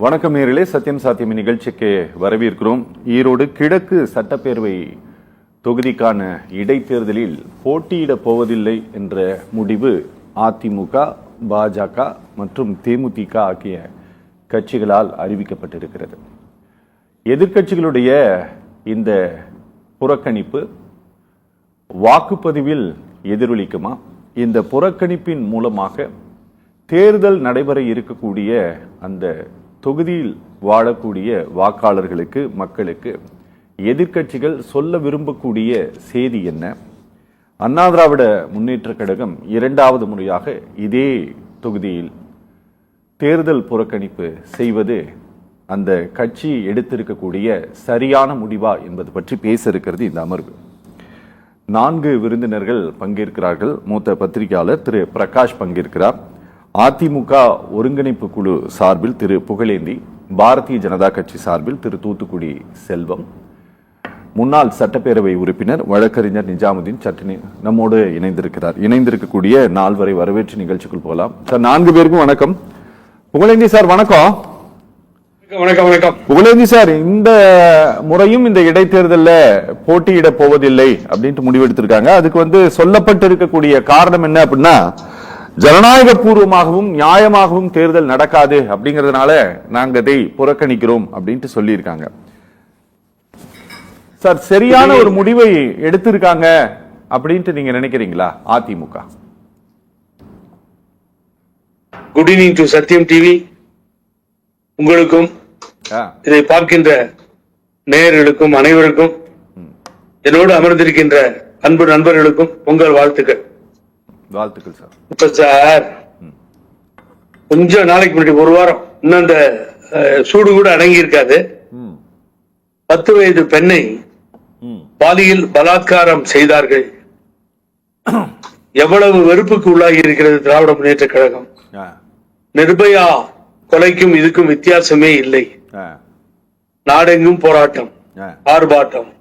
வணக்கம் நேயர்களே, சத்தியம் சாத்தியம் நிகழ்ச்சிக்கு வரவேற்கிறோம். ஈரோடு கிழக்கு சட்டப்பேரவை தொகுதிக்கான இடைத்தேர்தலில் போட்டியிடப் போவதில்லை என்ற முடிவு அதிமுக, பாஜக மற்றும் தேமுதிக ஆகிய கட்சிகளால் அறிவிக்கப்பட்டிருக்கிறது. எதிர்க்கட்சிகளுடைய இந்த புறக்கணிப்பு வாக்குப்பதிவில் எதிரொலிக்குமா? இந்த புறக்கணிப்பின் மூலமாக தேர்தல் நடைபெற இருக்கக்கூடிய அந்த தொகுதியில் வாழக்கூடிய வாக்காளர்களுக்கு, மக்களுக்கு எதிர்க்கட்சிகள் சொல்ல விரும்பக்கூடிய செய்தி என்ன? அண்ணா திராவிட முன்னேற்ற கழகம் இரண்டாவது முறையாக இதே தொகுதியில் தேர்தல் புறக்கணிப்பு செய்வது அந்த கட்சி எடுத்திருக்கக்கூடிய சரியான முடிவா என்பது பற்றி பேச இருக்கிறது இந்த அமர்வு. 4 விருந்தினர்கள் பங்கேற்கிறார்கள். மூத்த பத்திரிகையாளர் திரு பிரகாஷ் பங்கேற்கிறார். அதிமுக ஒருங்கிணைப்பு குழு சார்பில் திரு புகழேந்தி, பாரதிய ஜனதா கட்சி சார்பில் திரு தூத்துக்குடி செல்வம், முன்னாள் சட்டப்பேரவை உறுப்பினர் வழக்கறிஞர் நிஜாமுதீன் சட்டினி நம்மோடு இணைந்திருக்கக்கூடிய 4 வரை வரவேற்று நிகழ்ச்சிக்குள் போகலாம். சார், 4 பேருக்கும் வணக்கம். புகழேந்தி சார் வணக்கம். வணக்கம். வணக்கம் புகழேந்தி சார், இந்த முறையும் இந்த இடைத்தேர்தலில் போட்டியிட போவதில்லை அப்படின்ட்டு முடிவெடுத்திருக்காங்க. அதுக்கு சொல்லப்பட்டிருக்கக்கூடிய காரணம் என்ன அப்படின்னா, ஜனநாயக பூர்வமாகவும் நியாயமாகவும் தேர்தல் நடக்காது அப்படிங்கறதுனால நாங்க இதை புறக்கணிக்கிறோம் அப்படின்ட்டு சொல்லியிருக்காங்க. சார், சரியான ஒரு முடிவை எடுத்திருக்காங்க அப்படின்ட்டு நீங்க நினைக்கிறீங்களா அதிமுக? குட் ஈவினிங் டு சத்தியம் டிவி. உங்களுக்கும் இதை பார்க்கின்ற நேயர்களுக்கும் அனைவருக்கும், என்னோடு அமர்ந்திருக்கின்ற அன்பு நண்பர்களுக்கும் உங்கள் வாழ்த்துக்கள். வாழ்த்துக்கள் சார். இப்ப சார், கொஞ்சம் நாளைக்கு முன்னாடி, ஒரு வாரம், இன்னும் அந்த சூடு கூட அடங்கி இருக்காது. 10 வயது பெண்ணை பாலியல் பலாத்காரம் செய்தார்கள். எவ்வளவு வெறுப்புக்கு உள்ளாகி இருக்கிறது திராவிட முன்னேற்ற கழகம். நிர்பயா கொலைக்கும் இதுக்கும் வித்தியாசமே இல்லை. நாடெங்கும் போராட்டம், ஆர்ப்பாட்டம்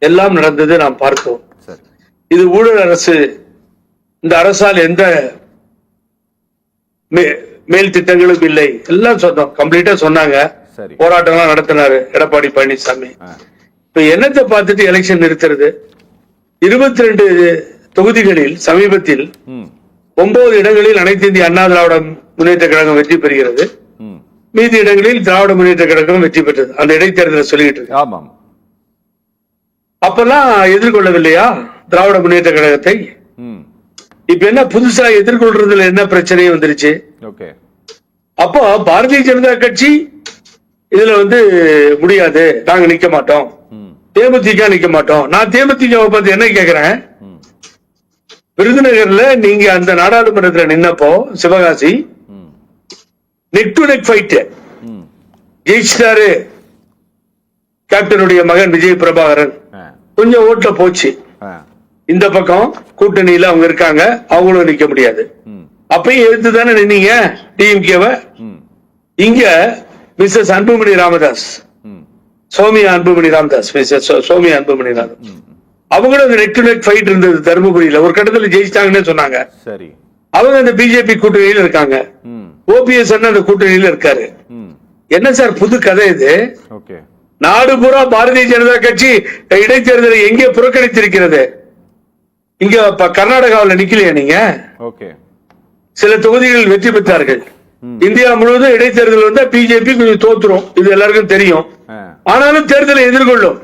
எல்லாம் நடந்தது, நாம் பார்த்தோம். இது ஊழல் அரசு. இந்த அரசால் எந்த மேல் திட்டங்களும் இல்லை. எல்லாம் சொன்னோம், கம்ப்ளீட்டா சொன்னாங்க. போராட்டம் நடத்தினாரு எடப்பாடி பழனிசாமி. இப்ப என்னத்தை பார்த்துட்டு எலெக்ஷன் நிறுத்துறது? 22 தொகுதிகளில் சமீபத்தில் 9 இடங்களில் அனைத்து இந்திய அண்ணா திராவிட முன்னேற்ற கழகம் வெற்றி பெறுகிறது. மீதி இடங்களில் திராவிட முன்னேற்ற கழகம் வெற்றி பெற்றது. அந்த இடைத்தேர்தலை சொல்லிட்டு இருக்கு. அப்பெல்லாம் எதிர்கொள்ளவில்லையா திராவிட முன்னேற்ற கழகத்தை? இப்ப என்ன புதுசா எதிர்கொள்றதுல என்ன பிரச்சனையும் வந்துருச்சு? அப்போ பாரதிய ஜனதா கட்சி இதுல முடியாது, நாங்க நிக்க மாட்டோம், தேமுதிக நிக்க மாட்டோம். நான் தேமுதிகவை பார்த்து என்ன கேக்குறேன், விருதுநகர்ல நீங்க அந்த நாடாளுமன்றத்தில் நின்னப்போ Sivakasi neck to neck fight ஜெயிச்சிட்டாரு கேப்டனுடைய மகன் விஜய் பிரபாகரன். கொஞ்சம் ஓட்ல போச்சு. இந்த பக்கம் கூட்டணியில அவங்க இருக்காங்க, அவங்களும் நிக்க முடியாது. அப்பயும் எடுத்து தானே நின்னீங்க டிஎம்கேவை. இங்க மிஸ்ஸஸ் அன்புமணி ராமதாஸ், சோமியா அன்புமணி ராமதாஸ், சோமியா அன்புமணி ராமதாஸ், அவங்களும் நெக் டு நெக் ஃபைட் இருந்தது தருமபுரியில. ஒரு கட்டத்தில் ஜெயிச்சிட்டாங்கன்னு சொன்னாங்க. அவங்க அந்த பிஜேபி கூட்டணியில இருக்காங்க. ஓபிஎஸ் அந்த கூட்டணியில இருக்காரு. என்ன சார் புது கதை இது? நாடு பூரா பாரதிய ஜனதா கட்சி இடைத்தேர்தலை எங்கே புறக்கணித்திருக்கிறது? இங்க கர்நாடகாவில் நிக்கலையா நீங்க? சில தொகுதிகளில் வெற்றி பெற்றார்கள். இந்தியா முழுவதும் இடைத்தேர்தல் பிஜேபி கொஞ்சம் தோத்துரும், இது எல்லாருக்கும் தெரியும். ஆனாலும் தேர்தலை எதிர்கொள்ளும்.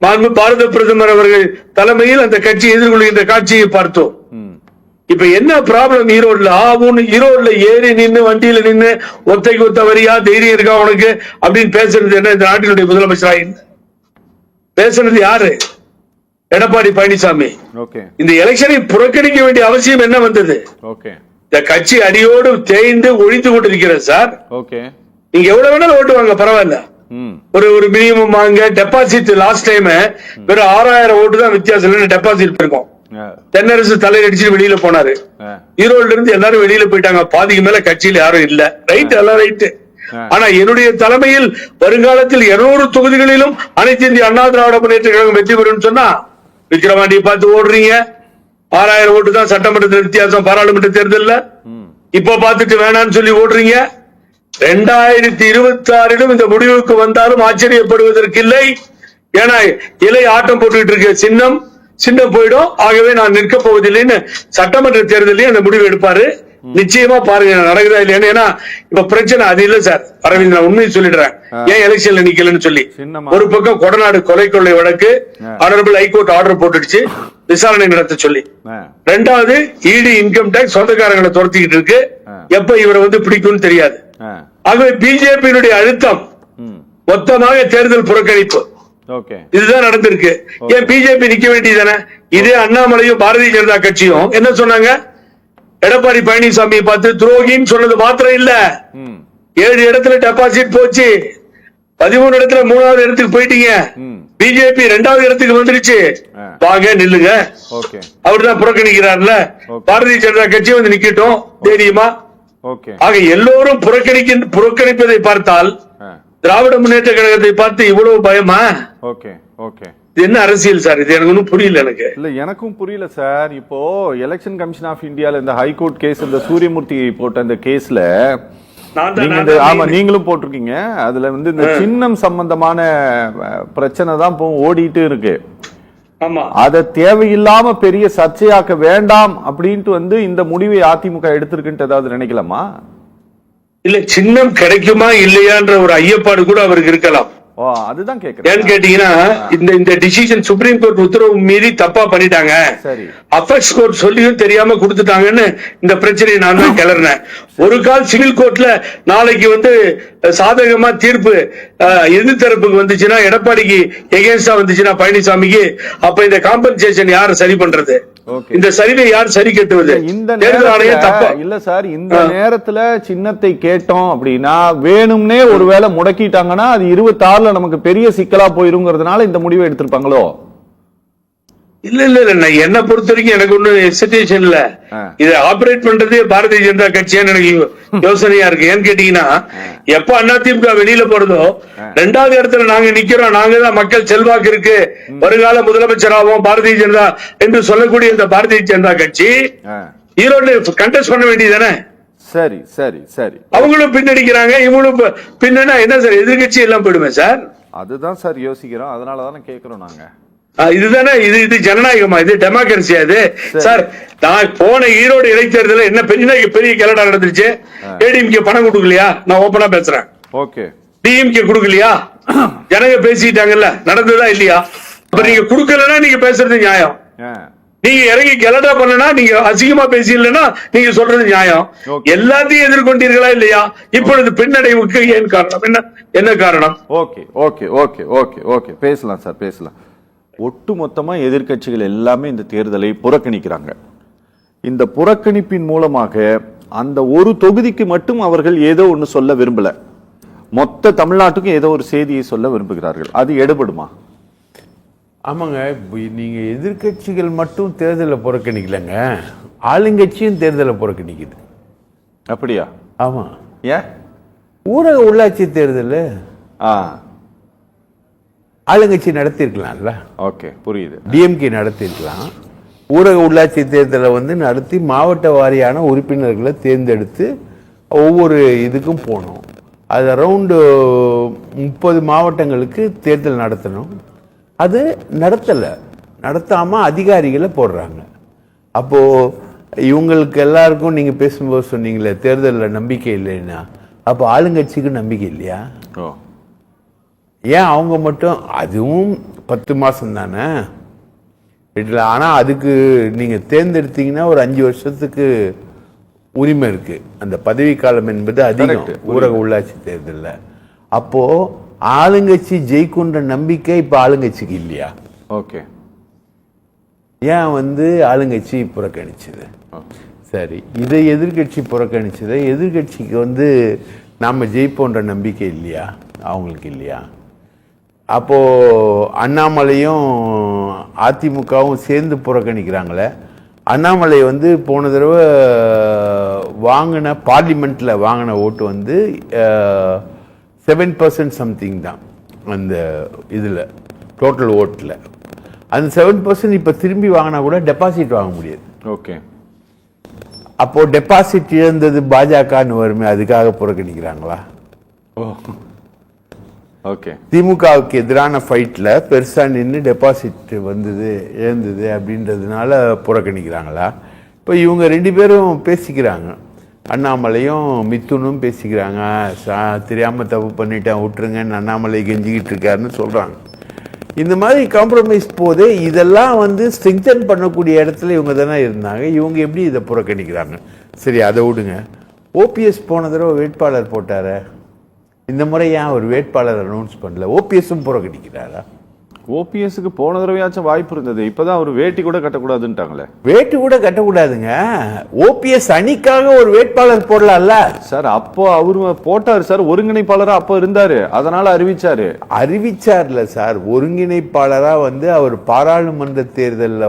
மாண்பு பாரத பிரதமர் அவர்கள் தலைமையில் அந்த கட்சி எதிர்கொள்கின்ற காட்சியை பார்த்தோம். இப்ப என்ன ப்ராப்ளம் ஈரோடுல? ஈரோடுல ஏறி நின்று வண்டியில நின்று ஒத்தைக்கு ஒத்த வரியா தைரியம் இருக்கா உனக்கு அப்படின்னு பேசுறது என்ன? இந்த நாட்டினுடைய முதலமைச்சராக பேசுறது யாரு? எடப்பாடி பழனிசாமி. இந்த எலெக்ஷனை புறக்கணிக்க வேண்டிய அவசியம் என்ன வந்தது? இந்த கட்சி அடியோடு தேய்ந்து ஒழித்து கொண்டிருக்கிறது சார். நீங்க எவ்வளவு வேணாலும் ஓட்டு வாங்க, பரவாயில்ல. ஒரு மினிமம் வாங்க. டெபாசிட் லாஸ்ட் டைம் வெறும் 6000 ஓட்டு தான் வித்தியாசம் டெபாசிட் இருக்கும். தென்னரசு தலையடிச்சு வெளியில போனாரு. ஈரோடுல இருந்து எல்லாரும் வெளியில போயிட்டாங்க. பாதிக்கு மேல கட்சியில யாரும் இல்ல. ரைட், எல்லாம் ரைட். ஆனா என்னுடைய தலைமையில் வருங்காலத்தில் 200 தொகுதிகளிலும் அனைத்து இந்திய அண்ணா திராவிட முன்னேற்ற கழகம் வெற்றி பெறும் சொன்னா விக்கிரவாண்டியை பார்த்து ஓடுறீங்க. 6000 ஓட்டு தான் சட்டமன்றத்தில் வித்தியாசம் பாராளுமன்ற தேர்தலில். இப்ப பார்த்துட்டு வேணான்னு சொல்லி ஓடுறீங்க. 2026 இந்த முடிவுக்கு வந்தாலும் ஆச்சரியப்படுவதற்கு இல்லை. ஏன்னா இலை ஆட்டம் போட்டுக்கிட்டு இருக்க சின்னம் போயிடும். ஆகவே நான் நிற்க போவதில்லைன்னு சட்டமன்ற தேர்தலையும் அந்த முடிவு எடுப்பாரு. நிச்சயமா பாருங்க நடக்குதா இல்லையா. ஏன்னா இப்ப பிரச்சனை அது இல்ல சார் அரவிந்த், நான் உண்மையை சொல்லிடுறேன். ஏன் எலெக்ஷன்ல நிக்கலன்னு சொல்லி ஒரு பக்கம் கொடநாடு கொலை கொள்ளை வழக்கு ஆனரபிள் ஹைகோர்ட் ஆர்டர் போட்டுடுச்சு விசாரணை நடத்த சொல்லி. ரெண்டாவது இடி இன்கம் டாக்ஸ் சொந்தக்காரங்களை துரத்திக்கிட்டு இருக்கு. எப்ப இவரை பிடிக்கும்னு தெரியாது. ஆகவே பிஜேபியினுடைய அழுத்தம் மொத்தமாக தேர்தல் புறக்கணிப்பு இதுதான் நடந்திருக்கு. ஏன் பிஜேபி நிக்க வேண்டியதானே? இதே அண்ணாமலையும் பாரதிய ஜனதா கட்சியும் என்ன சொன்னாங்க? எடப்பாடி பழனிசாமியை பார்த்து துரோகின்னு சொன்னது மாத்திரம் இல்ல, 7 இடத்துல டெபாசிட் போச்சு, 13 இடத்துல 3வது இடத்துக்கு போயிட்டீங்க, பிஜேபி 2வது இடத்துக்கு வந்துருச்சு, வாங்க நில்லுங்க. அவர்தான் புறக்கணிக்கிறார்ல. பாரதிய ஜனதா கட்சி நிக்கட்டும் தைரியமா. ஆக எல்லோரும் புறக்கணிப்பதை பார்த்தால் திராவிட முன்னேற்ற கழகத்தை பார்த்து இவ்வளவு பயமா? என்ன அரசியல் சார் இது? எனக்கு ஒன்னும் புரியல. எனக்கும் புரியல சார். இப்போ எலெக்ஷன் கமிஷன் ஆஃப் இந்தியால இந்த ஹைகோர்ட் கேஸ், இந்த சூரியமூர்த்தி போட்ட இந்த கேஸ்ல நீங்களும் போட்டிருக்கீங்க. அதுல இந்த சின்னம் சம்பந்தமான பிரச்சனை தான் ஓடிட்டு இருக்கு. அத தேவையில்லாம பெரிய சர்ச்சையாக்க வேண்டாம் அப்படின்ட்டு இந்த முடிவை அதிமுக எடுத்திருக்குன்னு ஏதாவது நினைக்கலாமா? இல்ல, சின்னம் கிடைக்குமா இல்லையான்ற ஒரு ஐயப்பாடு கூட அவருக்கு இருக்கலாம். அதுதான் கேக்குறேன். ஏன்னு கேட்டீங்கன்னா இந்த டிசிஷன் சுப்ரீம் கோர்ட் உத்தரவு மீறி தப்பா பண்ணிட்டாங்க, அபெக்ஸ் கோர்ட் சொல்லியும் தெரியாம கொடுத்துட்டாங்கன்னு இந்த பிரச்சனையை நான் தான் கிளறினேன். ஒரு கால் சிவில் கோர்ட்ல நாளைக்கு சாதகமா தீர்ப்பு எதிர்த்தரப்புக்கு வந்துச்சுன்னா, எடப்பாடிக்கு எகேன்ஸ்டா வந்துச்சுன்னா பழனிசாமிக்கு, அப்ப இந்த காம்பன்சேஷன் யார் சரி பண்றது? இந்த சரிவை யார் சரி கட்டுவது? இல்ல சார், இந்த நேரத்துல சின்னத்தை கேட்டோம் அப்படின்னா வேணும்னே ஒருவேளை முடக்கிட்டாங்கன்னா அது 26ல நமக்கு பெரிய சிக்கலா போயிருங்கிறதுனால இந்த முடிவை எடுத்திருப்பாங்களோ? இல்ல என்ன பொறுத்த வரைக்கும் எனக்கு ஒன்னும் எக்ஸிடேஷன் இல்ல. இதை ஆபரேட் பண்றதே பாரதிய ஜனதா கட்சியான்னு எனக்கு யோசனையா இருக்கு. ஏன்னு கேட்டீங்கன்னா எப்ப அதிமுக வெளியில போறதோ 2வது இடத்துல நாங்க நிக்கிறோம், நாங்க தான் மக்கள் செல்வாக்கு இருக்கு, வருங்கால முதலமைச்சராகவும் பாரதிய ஜனதா என்று சொல்லக்கூடிய இந்த பாரதிய ஜனதா கட்சி ஈரோடு கண்டெஸ்ட் பண்ண வேண்டியதானே? சரி சரி சரி. அவங்களும் பின்னடிக்கிறாங்க, இவங்களும் பின்னா என்ன சார், எதிர்கட்சி எல்லாம் போயிடுமே சார். அதுதான் சார் யோசிக்கிறோம். அதனாலதானே கேட்கிறோம் நாங்க. இதுதானே இது ஜனநாயகமா? இது டெமோக்ரஸியா? இது சார் நான் போன ஈரோடு இடைத்தேர்தல் என்ன பெரிய கலடா நடந்துருச்சு. ஏடிஎம்கே பணம் கொடுக்கலையா? நான் ஓபனா பேசுறேன். டிஎம்கே கொடுக்கலையா? ஜனங்க பேசிட்டாங்கல்ல, நடந்ததா இல்லையா? அப்ப நீங்க கொடுக்கலன்னா நீங்க பேசுறது நியாயம். நீங்க இறங்கி கலடா பண்ணனா, நீங்க அசிங்கமா பேசலன்னா நீங்க சொல்றது நியாயம். எல்லாத்தையும் எதிர்கொண்டீர்களா இல்லையா? இப்பொழுது பின்னடைவுக்கு ஏன் காரணம்? என்ன காரணம்? Okay okay okay okay okay பேசலாம் சார், பேசலாம். ஒட்டுமொத்தமா எதிர்க்கட்சிகள் எல்லாமே இந்த தேர்தலை புறக்கணிக்கிறாங்க. இந்த புறக்கணிப்பின் மூலமாக அந்த ஒரு தொகுதிக்கு மட்டும் அவர்கள் ஏதோ ஒன்று சொல்ல விரும்பல, மொத்த தமிழ்நாட்டுக்கும் ஏதோ ஒரு செய்தியை சொல்ல விரும்புகிறார்கள். அது எடுபடுமா? ஆமாங்க, நீங்க எதிர்கட்சிகள் மட்டும் தேர்தலை புறக்கணிக்கலங்க, ஆளுங்கட்சியும் தேர்தலை புறக்கணிக்குது. அப்படியா? ஆமா. ஏன்? ஊரக உள்ளாட்சி தேர்தல் ஆளுங்கட்சி நடத்திருக்கலாம்ல. ஓகே, புரியுது. டிஎம்கே நடத்திருக்கலாம். ஊரக உள்ளாட்சி தேர்தலை நடத்தி மாவட்ட வாரியான உறுப்பினர்களை தேர்ந்தெடுத்து ஒவ்வொரு இதுக்கும் போனோம். அது அரௌண்டு 30 மாவட்டங்களுக்கு தேர்தல் நடத்தணும். அது நடத்தாம அதிகாரிகளை போடுறாங்க. அப்போ இவங்களுக்கு எல்லாருக்கும் நீங்க பேசும்போது சொன்னீங்களே தேர்தலில் நம்பிக்கை இல்லைன்னா, அப்போ ஆளுங்கட்சிக்கு நம்பிக்கை இல்லையா? ஏன் அவங்க மட்டும்? அதுவும் 10 மாசம் தானே. ஆனா அதுக்கு நீங்க தேர்ந்தெடுத்தீங்கன்னா ஒரு 5 வருஷத்துக்கு உரிமை இருக்கு. அந்த பதவி காலம் என்பது அதிகம் ஊரக உள்ளாட்சி தேர்தலில். அப்போ ஆளுங்கட்சி ஜெயிக்குன்ற நம்பிக்கை இப்ப ஆளுங்கட்சிக்கு இல்லையா? ஓகே. ஏன் ஆளுங்கட்சி புறக்கணிச்சது? சரி, இதை எதிர்கட்சி புறக்கணிச்சது. எதிர்கட்சிக்கு நாம ஜெயிப்போன்ற நம்பிக்கை இல்லையா? அவங்களுக்கு இல்லையா? அப்போ அண்ணாமலையும் அதிமுகவும் சேர்ந்து புறக்கணிக்கிறாங்களே. அண்ணாமலை போன தடவை வாங்கின பார்லிமெண்ட்ல வாங்கின ஓட்டு 7% சம்திங் தான் அந்த இதுல டோட்டல் ஓட்டுல. அந்த 7% இப்ப திரும்பி வாங்கினா கூட டெபாசிட் வாங்க முடியாது. ஓகே. அப்போ டெபாசிட் இழந்தது பாஜகன்னு வருமே, அதுக்காக புறக்கணிக்கிறாங்களா? ஓகே. திமுகவுக்கு எதிரான ஃபைட்ல பெருசா நின்று டெபாசிட் வந்தது இழந்தது அப்படின்றதுனால புறக்கணிக்கிறாங்களா? இப்போ இவங்க 2 பேரும் பேசிக்கிறாங்க, அண்ணாமலையும் மிதுனும் பேசிக்கிறாங்க. தெரியாம தப்பு பண்ணிட்டேன் விட்டுருங்கன்னு அண்ணாமலை கெஞ்சிக்கிட்டு இருக்காருன்னு சொல்றாங்க. இந்த மாதிரி காம்ப்ரமைஸ் போதே இதெல்லாம் ஸ்ட்ரெங்தன் பண்ணக்கூடிய இடத்துல இவங்க தானே இருந்தாங்க. இவங்க எப்படி இதை புறக்கணிக்கிறாங்க? சரி, அதை விடுங்க. ஓபிஎஸ் போன தடவை வேட்பாளர் போட்டார, இந்த முறை ஏன் ஒரு வேட்பாளர் அனௌன்ஸ் பண்ணல? ஓபிஎஸும் புறக்கணிக்கிறாரா? ஓபிஎஸ்க்கு போன தடவையாச்சும் வாய்ப்பு இருந்தது, இப்பதான் ஒரு வேட்டி கூட கட்டக்கூடாதுன்ட்டாங்களே. வேட்டி கூட கட்டக்கூடாதுங்க. ஓபிஎஸ் அணிக்காக ஒரு வேட்பாளர் போடலாம்ல சார். அப்போ அவரு போட்டாரு சார், ஒருங்கிணைப்பாளரா அப்போ இருந்தாரு, அதனால அறிவிச்சார்ல சார். ஒருங்கிணைப்பாளரா அவர் பாராளுமன்ற தேர்தலில்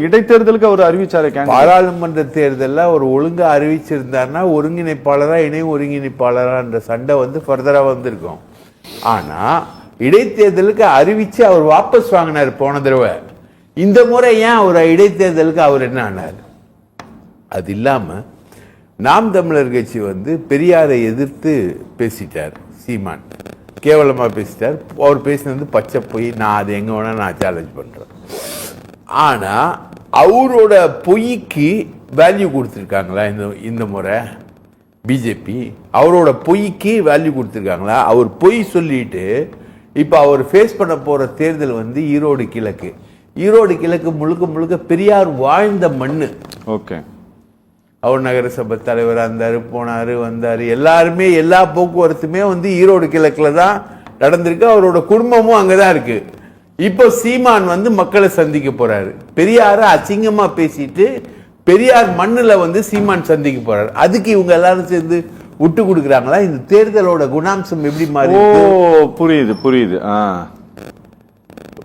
இடைத்தேர்தலுக்கு அவர் அறிவிச்சாரு. பாராளுமன்ற தேர்தலில் அவர் ஒழுங்கா அறிவிச்சிருந்தாருன்னா ஒருங்கிணைப்பாளரா இணை ஒருங்கிணைப்பாளரான்ற சண்டை ஃபர்தரா வந்திருக்கும். ஆனா இடைத்தேர்தலுக்கு அறிவிச்சு அவர் வாபஸ் வாங்கினார் போன தடவை. இந்த முறை ஏன் ஒரு இடைத்தேர்தலுக்கு அவர் என்ன ஆனார்? அது இல்லாம நாம் தமிழர் கட்சி பெரியாரை எதிர்த்து பேசிட்டார் சீமான், கேவலமா பேசிட்டார். அவர் பேசினது பச்சை பொய். நான் அது எங்க வேணா நான் சேலஞ்ச் பண்றேன். ஆனா அவரோட பொய்க்கு வேல்யூ கொடுத்துருக்காங்களா இந்த முறை பிஜேபி? அவரோட பொய்க்கு வேல்யூ கொடுத்துருக்காங்களா? அவர் பொய் சொல்லிட்டு இப்ப அவர் ஃபேஸ் பண்ண போற தேர்தல் ஈரோடு கிழக்கு. ஈரோடு கிழக்கு முழுக்க முழுக்க பெரியார் வாழ்ந்த மண்ணு. ஓகே. அவர் நகரசபை தலைவராக இருந்தாரு, போனாரு வந்தாரு. எல்லாருமே எல்லா போக்குவரத்துமே ஈரோடு கிழக்குல தான் நடந்திருக்கு. அவரோட குடும்பமும் அங்கதான் இருக்கு. இப்போ சீமான் மக்களை சந்திக்க போறாரு. பெரியார அசிங்கமா பேசிட்டு பெரியார் மண்ணுல சீமான் சந்திக்க போறாரு. அதுக்கு இவங்க எல்லாரும் சேர்ந்து விட்டு கொடுக்குறாங்களா? இந்த தேர்தலோட குணாம்சம் எப்படி மாறி? புரியுது.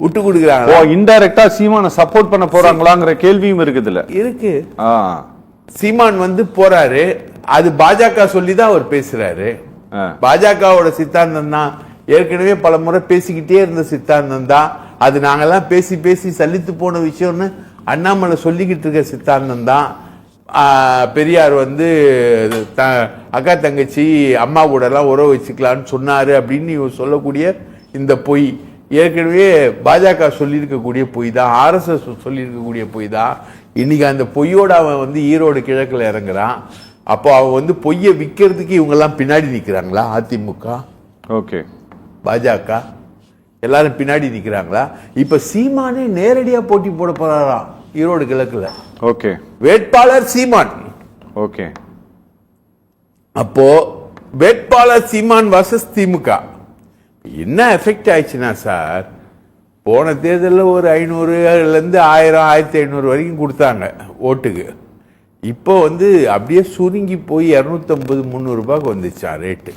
விட்டு கொடுக்குறாங்களா? இன்டைரக்டா சீமான சப்போர்ட் பண்ண போறாங்களாங்கிற கேள்வியும் இருக்குதுல. இருக்கு. சீமான் போறாரு, அது பாஜக சொல்லிதான் அவர் பேசுறாரு. பாஜகவோட சித்தாந்தம் தான், ஏற்கனவே பல முறை பேசிக்கிட்டே இருந்த சித்தாந்தம் தான். அது நாங்கெல்லாம் பேசி பேசி சலித்து போன விஷயம்னு அண்ணாமலை சொல்லிக்கிட்டு இருக்க சித்தாந்தம் தான். பெரியார் அக்கா தங்கச்சி அம்மா கூட எல்லாம் உறவு வச்சுக்கலான்னு சொன்னாரு அப்படின்னு சொல்லக்கூடிய இந்த பொய் ஏற்கனவே பாஜக சொல்லியிருக்கக்கூடிய பொய் தான், RSS சொல்லியிருக்கக்கூடிய பொய் தான். இன்னைக்கு அந்த பொய்யோட அவன் ஈரோடு கிழக்குல இறங்குறான். அப்போ அவன் பொய்யை விற்கிறதுக்கு இவங்க எல்லாம் பின்னாடி நிக்கிறாங்களா? அதிமுக, ஓகே, பாஜக எல்லாரும் பின்னாடி நிக்கிறாங்களா? இப்ப சீமானே நேரடியா போட்டி போட போறாராம் ஈரோடு கிழக்குல. ஓகே. வேட்பாளர் சீமான். ஓகே. அப்போ வேட்பாளர் சீமான் வர்சஸ் திமுக என்ன எஃபெக்ட் ஆயிடுச்சுன்னா சார், போன தேர்தலில் ஒரு 500 1000 1500 வரைக்கும் கொடுத்தாங்க ஓட்டுக்கு. இப்போ அப்படியே சுருங்கி போய் 250 300 ரூபாய்க்கு வந்துச்சா ரேட்டு.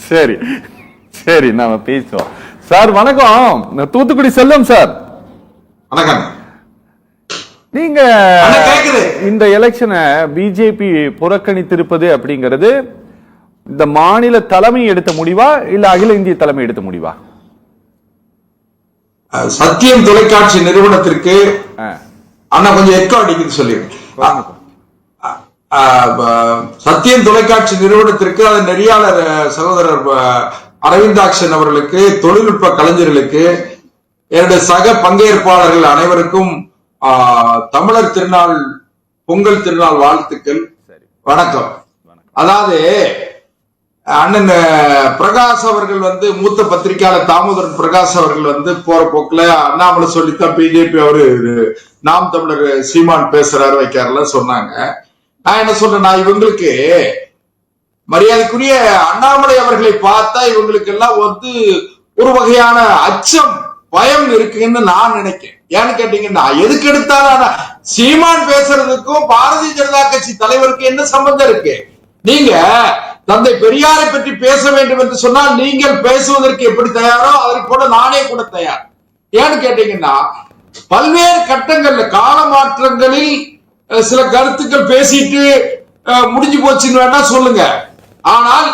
சரி சரி, நாம பேசுவோம். சார் வணக்கம், தூத்துக்குடி செல்லம் சார். வணக்கம். நீங்க இந்த எலெக்ஷனை பிஜேபி புறக்கணித்திருப்பது அப்படிங்கிறது இந்த மாநில தலைமை எடுத்த முடிவா இல்ல அகில இந்திய தலைமை எடுத்த முடிவா? சத்தியம் தொலைக்காட்சி நிறுவனத்திற்கு அண்ணா கொஞ்சம் எக்கோ அடிக்குது சொல்லி, சத்தியம் தொலைக்காட்சி நிறுவனத்திற்கு அதன் நெறியாளர் சகோதரர் அரவிந்தாக்ஷன் அவர்களுக்கு, தொழில்நுட்ப கலைஞர்களுக்கு, என்னுடைய சக பங்கேற்பாளர்கள் அனைவருக்கும் தமிழர் திருநாள், பொங்கல் திருநாள் வாழ்த்துக்கள். வணக்கம். அதாவது அண்ணன் பிரகாஷ் அவர்கள் மூத்த பத்திரிகையாளர் தாமோதரன் பிரகாஷ் அவர்கள் போற போக்குல அண்ணாமலை சொல்லித்தான் பிஜேபி அவரு நாம் தமிழர் சீமான் பேசுறாரு வைக்காருல சொன்னாங்க. நான் என்ன சொல்றேன், நான் இவங்களுக்கு மரியாதைக்குரிய அண்ணாமலை அவர்களை பார்த்தா இவங்களுக்கு எல்லாம் ஒரு வகையான அச்சம், பயம் இருக்குன்னு நான் நினைக்கிறேன். ஏன்னு கேட்டீங்கன்னா, எதுக்கு எடுத்தாலும் சீமான் பேசுறதுக்கும் பாரதிய ஜனதா கட்சி தலைவருக்கு என்ன சம்பந்தம் இருக்கு? நீங்க தந்தை பெரியாரை பற்றி பேச வேண்டும் என்று சொன்னால் நீங்கள் பேசுவதற்கு எப்படி தயாரோ அதற்கு கூட நானே கூட தயார். ஏன்னு கேட்டீங்கன்னா, பல்வேறு கட்டங்கள்ல கால மாற்றங்களில் சில கருத்துக்கள் பேசிட்டு முடிஞ்சு போச்சுன்னு வேணா சொல்லுங்க. ஆனால்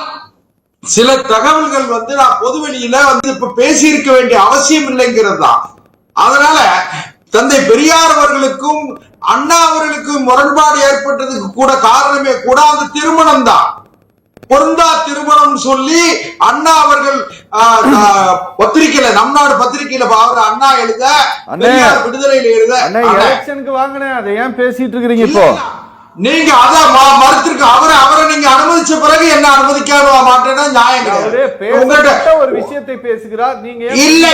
சில தகவல்கள் நான் பொதுவெளியில இப்ப பேசி இருக்க வேண்டிய அவசியம் இல்லைங்கிறது தான். அதனால தந்தை பெரியார் அவர்களுக்கும் அண்ணா அவர்களுக்கு முரண்பாடு ஏற்பட்டதுக்கு கூட காரணமே கூட அந்த திருமணம் தான். பொருந்தா திருமணம் சொல்லி அண்ணா அவர்கள் பத்திரிகையில நம் நாடு பத்திரிகையில அண்ணா எழுத, பெரியார் விடுதலையில எழுத, எலெக்ஷனுக்கு வாங்கினேன், அதை ஏன் பேசிட்டு இருக்கிறீங்க இப்போ? நீங்க அத மறுத்திருக்க அவரை நீங்க அனுமதிச்ச பிறகு என்ன அனுமதிக்க மாட்டேன்னா நியாயம் கிடையாது. ஒரு விஷயத்தை பேசுகிறார் நீங்க. இல்ல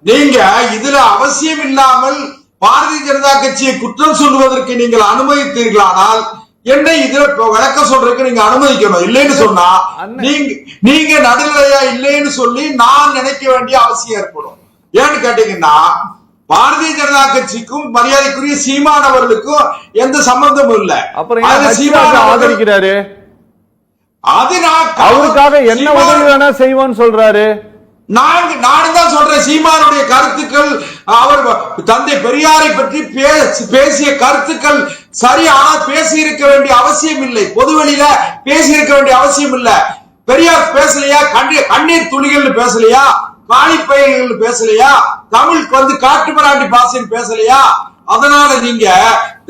நீங்க இதுல அவசியம் இல்லாமல் பாரதிய ஜனதா கட்சியை குற்றம் சொல்வதற்கு நீங்கள் அனுமதித்தீர்களானால் என்னை இதுல விளக்கம் சொல்றதுக்கு நீங்க அனுமதிக்கணும். இல்லைன்னு சொன்னா நீங்க நடுநிலையா இல்லைன்னு சொல்லி நான் நினைக்க வேண்டிய அவசியம் ஏற்படும். ஏன்னு கேட்டீங்கன்னா பாரதிய ஜனதா கட்சிக்கும் மரியாதைக்குரிய சீமான் அவர்களுக்கும் எந்த சம்பந்தமும் இல்ல. ஆதரிக்கிறாரு, அது அவருக்காக என்ன உதவி வேணா செய்வோன்னு சொல்றாரு. நானும் தான் சொல்றேன், சீமானுடைய கருத்துக்கள், அவர் தந்தை பெரியாரை பற்றி பேசிய கருத்துக்கள் சரி, ஆனால் பேசி இருக்க வேண்டிய அவசியம் இல்லை. பொதுவெளியில பேசி இருக்க வேண்டிய அவசியம் இல்ல. பெரியார் பேசலையா, கண்ணீர் துளிகள் பேசலையா, காலிப்பயல்கள் பேசலையா, தமிழுக்கு காட்டுமராண்டி பாசைன்னு பேசலையா? அதனால நீங்க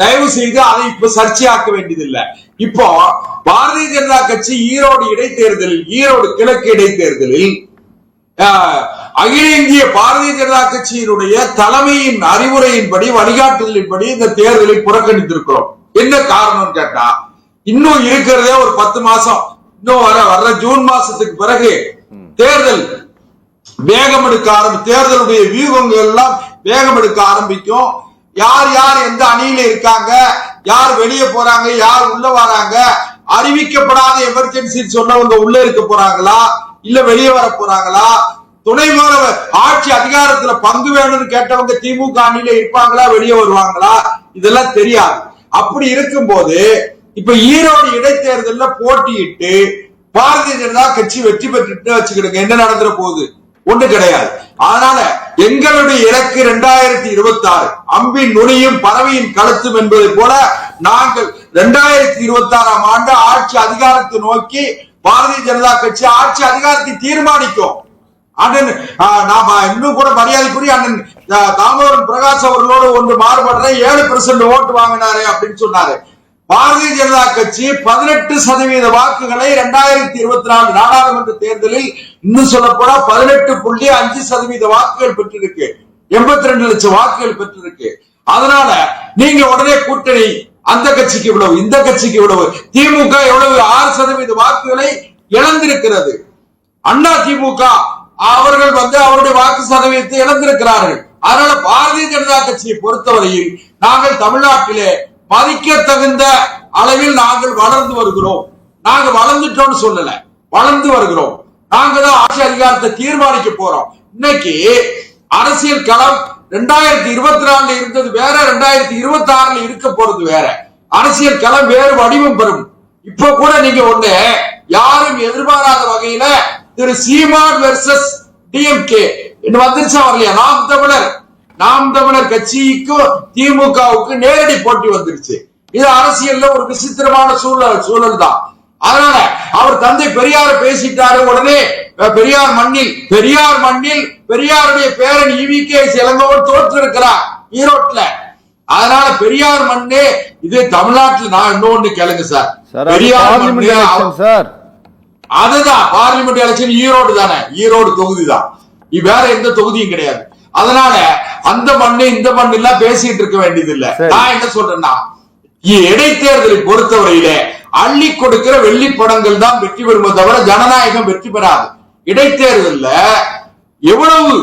தயவு செய்து அதை இப்ப சர்ச்சையாக்க வேண்டியதில்லை. இப்போ பாரதிய ஜனதா கட்சி ஈரோடு இடைத்தேர்தலில், ஈரோடு கிழக்கு இடைத்தேர்தலில் அகில இந்திய பாரதிய ஜனதா கட்சியினுடைய தலைமையின் அறிவுரையின்படி, வழிகாட்டுதலின்படி இந்த தேர்தலை புறக்கணித்திருக்கிறோம். என்ன காரணம் கேட்டா, இன்னும் இருக்கிறதே ஒரு 10 மாசம், இன்னும் வர்ற ஜூன் மாசத்துக்கு பிறகு தேர்தல் வேகம் எடுக்க தேர்தலுடைய வியூகங்கள் எல்லாம் வேகம் எடுக்க ஆரம்பிக்கும். யார் யார் எந்த அணியில இருக்காங்க, யார் வெளியே போறாங்க, யார் உள்ள வராங்க, அறிவிக்கப்படாத எமர்ஜென்சி சொன்னவங்க உள்ள இருக்க போறாங்களா, இல்ல வெளியே வர போறாங்களா, துணை முதல்வர் ஆட்சி அதிகாரத்துல பங்கு வேணும்னு கேட்டவங்க திமுக அணியில இருப்பாங்களா, வெளியே வருவாங்களா, இதெல்லாம் தெரியாது. அப்படி இருக்கும் போது இப்ப ஈரோடு இடைத்தேர்தல்ல போட்டியிட்டு பாரதிய ஜனதா கட்சி வெற்றி பெற்றுட்டு வச்சுக்கிடுங்க, என்ன நடந்துற போகுது? ஒண்ணு கிடையாது. அதனால எங்களுடைய இலக்கு 2026 அம்பின் நுனியும் பறவையின் கழுத்தும் என்பதை போல நாங்கள் 2026ஆம் ஆண்டு ஆட்சி அதிகாரத்தை நோக்கி பாரதிய ஜனதா கட்சி ஆட்சி அதிகாரத்தை தீர்மானிக்கும். அண்ணன் நாம இன்னும் கூட மரியாதைக்குரிய அண்ணன் தாமோதரன் பிரகாஷ் அவர்களோடு ஒன்று மாறுபடுற 7% ஓட்டு வாங்கினாரு அப்படின்னு சொன்னாரு. பாரதிய ஜனதா கட்சி 18% வாக்குகளை 2024 நாடாளுமன்ற தேர்தலில் இன்னும் சொல்ல போனா 18.5% வாக்குகள் பெற்றிருக்கு, 82 லட்சம் வாக்குகள் பெற்றிருக்கு. அதனால நீங்க உடனே கூட்டணி, அந்த கட்சிக்கு இவ்வளவு, இந்த கட்சிக்கு இவ்வளவு, திமுக எவ்வளவு 6% வாக்குகளை இழந்திருக்கிறது. அண்ணா திமுக அவர்கள் அவருடைய வாக்கு சதவீதத்தை இழந்திருக்கிறார்கள். அதனால பாரதிய ஜனதா கட்சியை பொறுத்தவரையில் நாங்கள் தமிழ்நாட்டிலே மதிக்க தகுந்த அளவில் நாங்கள் வளர்ந்து வருகிறோம். நாங்க வளர்ந்துட்டோம்னு சொல்லல, வளர்ந்து வருகிறோம். நாங்க தான் ஆட்சி அதிகாரத்தை தீர்மானிக்க போறோம். இன்னைக்கு அரசியல் களம் 2024 இருந்தது வேற, 2026 இருக்க போறது வேற. அரசியல் களம் வேறு வடிவம் பெறும். இப்ப கூட நீங்க ஒண்ணு யாரும் எதிர்பாராத வகையில திரு சீமான் வெர்சஸ் டிஎம்கே வந்துருச்சா வரலையா? நாம் தமிழர் கட்சிக்கும் திமுகவுக்கு நேரடி போட்டி வந்துருச்சு. இது அரசியல்ல ஒரு விசித்திரமான சூழல் தான். அதனால அவர் தந்தை பெரியார பேசிட்டாரு, உடனே பெரியார் மண்ணில் பெரியாருடைய பேரன் ஈவிகே இளங்கோவன் தோற்று இருக்கிறார் ஈரோட்ல. அதனால பெரியார் மண்ணே இது தமிழ்நாட்டில். நான் இன்னொன்னு கேளுங்க சார், பெரியார் சார், அதுதான் பார்லிமெண்ட் எலெக்ஷன் ஈரோடு தானே, ஈரோடு தொகுதி தான், வேற எந்த தொகுதியும் கிடையாது. அதனால அந்த மண்ணு இந்த மண்ணு எல்லாம் பேசிட்டு இருக்க வேண்டியது இல்ல. நான் என்ன சொல்றேன்னா, இடைத்தேர்தலை பொறுத்தவரையிலே அள்ளி கொடுக்கிற வெள்ளி படங்கள் தான் வெற்றி பெறுமே தவிர ஜனநாயகம் வெற்றி பெறாது. இடைத்தேர்தல்ல எவ்வளவு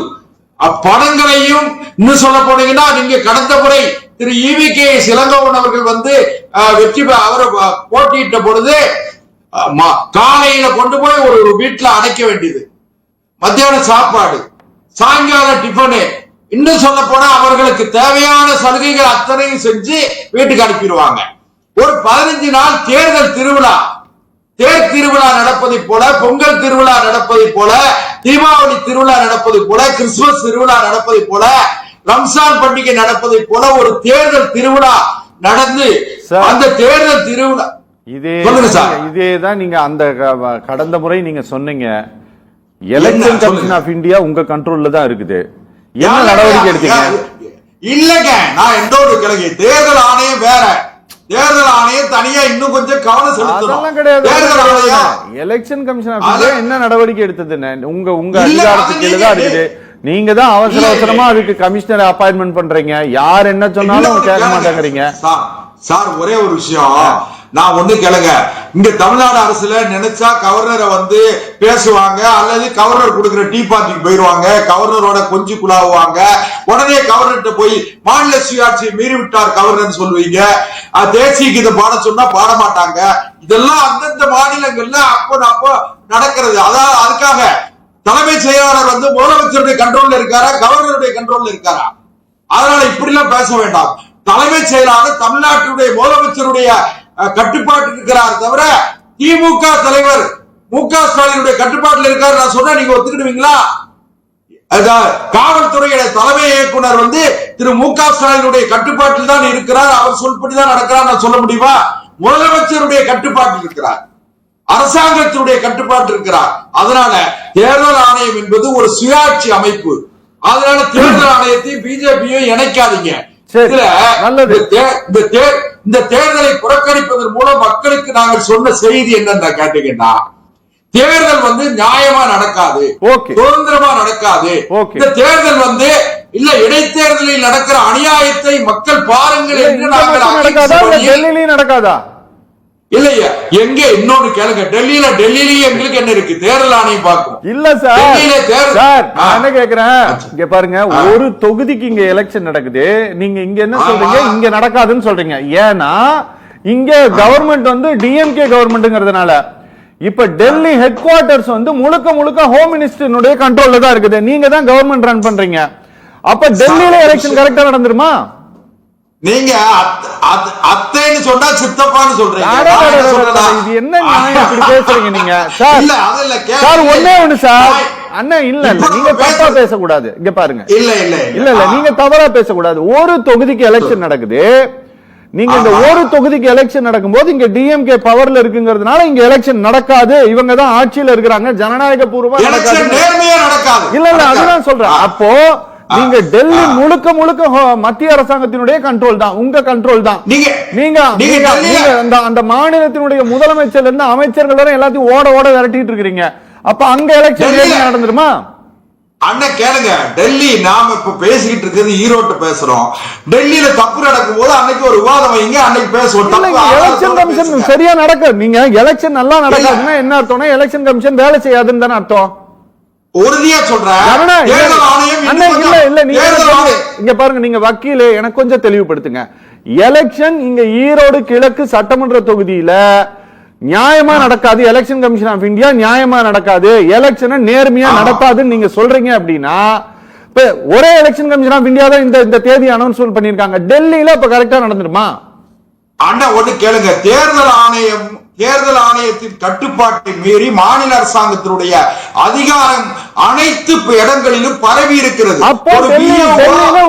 படங்களையும் இன்னும் சொல்ல போனீங்கன்னா, நீங்க கடந்த முறை திரு ஈவிகே இளங்கோவன் அவர்கள் வெற்றி அவர் போட்டியிட்ட பொழுது காலையில கொண்டு போய் ஒரு வீட்டுல அடைக்க வேண்டியது, மத்தியான சாப்பாடு, சாயங்கால டிஃபனு, இன்னும் சொல்ல போனா அவர்களுக்கு தேவையான சலுகைகள் அத்தனையும் செஞ்சு வீட்டுக்கு அனுப்பிடுவாங்க. ஒரு 15 நாள் தேர்தல் திருவிழா, தேர் திருவிழா நடப்பதை போல, பொங்கல் திருவிழா நடப்பதை போல, தீபாவளி திருவிழா நடப்பதை போல, கிறிஸ்துமஸ் திருவிழா நடப்பதை போல, ரம்சான் பண்டிகை நடப்பதை போல ஒரு தேர்தல் திருவிழா நடந்து அந்த தேர்தல் திருவிழா இதேதான் நீங்க அந்த கடந்த முறை நீங்க சொன்னீங்க. எலெக்ஷன் கமிஷன் ஆஃப் இந்தியா உங்க கண்ட்ரோல்ல தான் இருக்குது. என்ன நடவடிக்கை எடுத்தீங்க? இல்லங்க, நான் என்னோட கிழங்கு தேர்தல் ஆணையம் வேற, தேர்தல் ஆணையம் தனியா இன்னும் கொஞ்சம் கவனம் செலுத்தணும். தேர்தல் ஆணையம் எலெக்ஷன் கமிஷன் என்ன நடவடிக்கை எடுத்ததுன்னு உங்க அதிகாரத்துக்கு கீழே தான் இருக்குது. நீங்க தான் அவசரமா அதுக்கு கமிஷனர் அப்பாயின்மெண்ட் பண்றீங்க. யார் என்ன சொன்னாலும் கேட்க மாட்டேங்கிறீங்க. சார் ஒரே ஒரு விஷயம் நான் ஒண்ணு கேளுங்க, இங்க தமிழ்நாடு அரசுல நினைச்சா கவர்னரை வந்து பேசுவாங்க, அல்லது கவர்னர் கொடுக்கிற டீ பார்ட்டிக்கு போயிருவாங்க, கவர்னரோட கொஞ்சம் குழாவுவாங்க, உடனே கவர்னர்கிட்ட போய் மாநில சுயாட்சியை மீறி விட்டார் கவர்னர் சொல்லுவீங்க, தேசிய கீத பாட சொன்னா பாட மாட்டாங்க. இதெல்லாம் அந்தந்த மாநிலங்கள்ல அப்போ நடக்கிறது. அதாவது அதுக்காக தலைமைச் செயலாளர் வந்து முதலமைச்சருடைய கண்ட்ரோல்ல இருக்காரா, கவர்னருடைய கண்ட்ரோல்ல இருக்காரா? அதனால இப்படி எல்லாம் பேச வேண்டாம். தலைமைச் செயலாளர் தமிழ்நாட்டுடைய முதலமைச்சருடைய கட்டுப்பாட்டு இருக்கிறார் தவிர திமுக தலைவர் மு.க. ஸ்டாலினுடைய கட்டுப்பாட்டில் இருக்காரு நான் சொன்னா நீங்க ஒத்துக்கிடுவீங்களா? காவல்துறையுடைய தலைமை இயக்குனர் வந்து திரு மு.க. ஸ்டாலினுடைய கட்டுப்பாட்டில் தான் இருக்கிறார், அவர் சொல்படிதான் நடக்கிறார் நான் சொல்ல முடியுமா? முதலமைச்சருடைய கட்டுப்பாட்டில் இருக்கிறார், அரசாங்கத்தினுடைய கட்டுப்பாட்டு இருக்கிறார். அதனால தேர்தல் ஆணையம் என்பது ஒரு சுயாட்சி அமைப்பு. அதனால தேர்தல் ஆணையத்தையும் பிஜேபியும் இணைக்காதீங்க. இந்த தேர்தலை புறக்கணிப்பதன் மூலம் மக்களுக்கு நாங்கள் சொன்ன செய்தி என்னன்னு கேட்டீங்கன்னா, தேர்தல் வந்து நியாயமா நடக்காது, சுதந்திரமா நடக்காது. இந்த தேர்தல் வந்து இல்ல இடைத்தேர்தலில் நடக்கிற அநியாயத்தை மக்கள் பாருங்கள் என்று நாங்கள் நடக்காதா இல்லையா? எங்க இன்னொன்னு கேளுங்க, டெல்லியிலேயே எங்களுக்கு என்ன இருக்கு? தேர்தல் ஆணையம் பார்க்கும். இல்ல சார் நான் என்ன கேக்குறேன், இங்க பாருங்க, ஒரு தொகுதிக்கு இங்க எலெக்ஷன் நடக்குது, நீங்க இங்க என்ன சொல்றீங்க, இங்க நடக்காதுன்னு சொல்றீங்க. ஏன்னா இங்க கவர்மெண்ட் வந்து டிஎம்கே கவர்மெண்ட்ங்கிறதுனால. இப்ப டெல்லி ஹெட் குவார்டர்ஸ் வந்து முழுக்க ஹோம் மினிஸ்டருடைய கண்ட்ரோல்ல தான் இருக்குது. நீங்க தான் கவர்மெண்ட் ரன் பண்றீங்க. அப்ப டெல்லியில எலெக்ஷன் கரெக்டா நடந்துருமா? நீங்க அத்தைன்னு சொன்னா சித்தப்பான்னு சொல்றீங்க. இது என்ன நியாயம் இப்படி பேசுறீங்க நீங்க? சார் ஒண்ணே ஒண்ணு சார், அண்ணன் இல்ல நீங்க தப்பா பேசக்கூடாது. இங்க பாருங்க, இல்ல நீங்க தவறா பேசக்கூடாது. ஒரு தொகுதிக்கு எலெக்ஷன் நடக்குது, நீங்க இந்த ஒரு தொகுதிக்கு எலெக்ஷன் நடக்கும்போது இங்க டிஎம்கே பவர்ல இருக்குங்கிறதுனால இங்க எலெக்ஷன் நடக்காது, இவங்க தான் ஆட்சியில இருக்கிறாங்க, ஜனநாயக பூர்வமா நடக்காது. இல்ல அதுதான் சொல்றேன். அப்போ நீங்க டெல்லி முழுக்க மத்திய அரசாங்கத்தினுடைய கண்ட்ரோல் தான், உங்க கண்ட்ரோல் தான். நீங்க அந்த மாநிலத்தினுடைய முதலமைச்சர்ல இருந்து அமைச்சர்கள் வரை எல்லாத்தையும் ஓட விரட்டிட்டு இருக்கீங்க. அப்ப அங்க எலெக்ஷன் நடந்துருமா? அண்ணன் கேளுங்க, டெல்லி நாம இப்ப பேசிக்கிட்டு இருக்கிறது ஈரோட்டு பேசுறோம். டெல்லியில தப்பு நடக்கும் போது அன்னைக்கு ஒரு விவாதம் வைங்க, அன்னைக்கு பேசுவோம். எலெக்ஷன் கமிஷன் சரியா நடக்க, நீங்க எலெக்ஷன் நல்லா நடக்காதுன்னா என்ன அர்த்தம்னா எலெக்ஷன் கமிஷன் வேலை செய்யாதுன்னு தானே அர்த்தம். உறுதியா சொல்றேன். இங்க பாருங்க, நீங்க வக்கீலே, எனக்கு கொஞ்சம் தெளிவுபடுத்துங்க. எலெக்ஷன் இங்க ஈரோடு கிழக்கு சட்டமன்ற தொகுதியில நியாயமா நடக்காது, எலெக்ஷன் கமிஷன் ஆஃப் இந்தியா நியாயமா நடக்காது, எலெக்ஷனை நேர்மையா நடத்தாதுன்னு நீங்க சொல்றீங்க அப்படின்னா, ஒரே எலெக்ஷன் கமிஷன் ஆஃப் இந்தியா தான் இந்த தேதி அனௌன்ஸ் பண்ணிருக்காங்க. டெல்லியில இப்ப கரெக்டா நடந்துருமா? அண்ணா ஒண்ணு கேளுங்க, தேர்தல் ஆணையத்தின் கட்டுப்பாட்டை மீறி மாநில அரசாங்கத்தினுடைய அதிகாரம் அனைத்து இடங்களிலும் பரவி இருக்கிறது.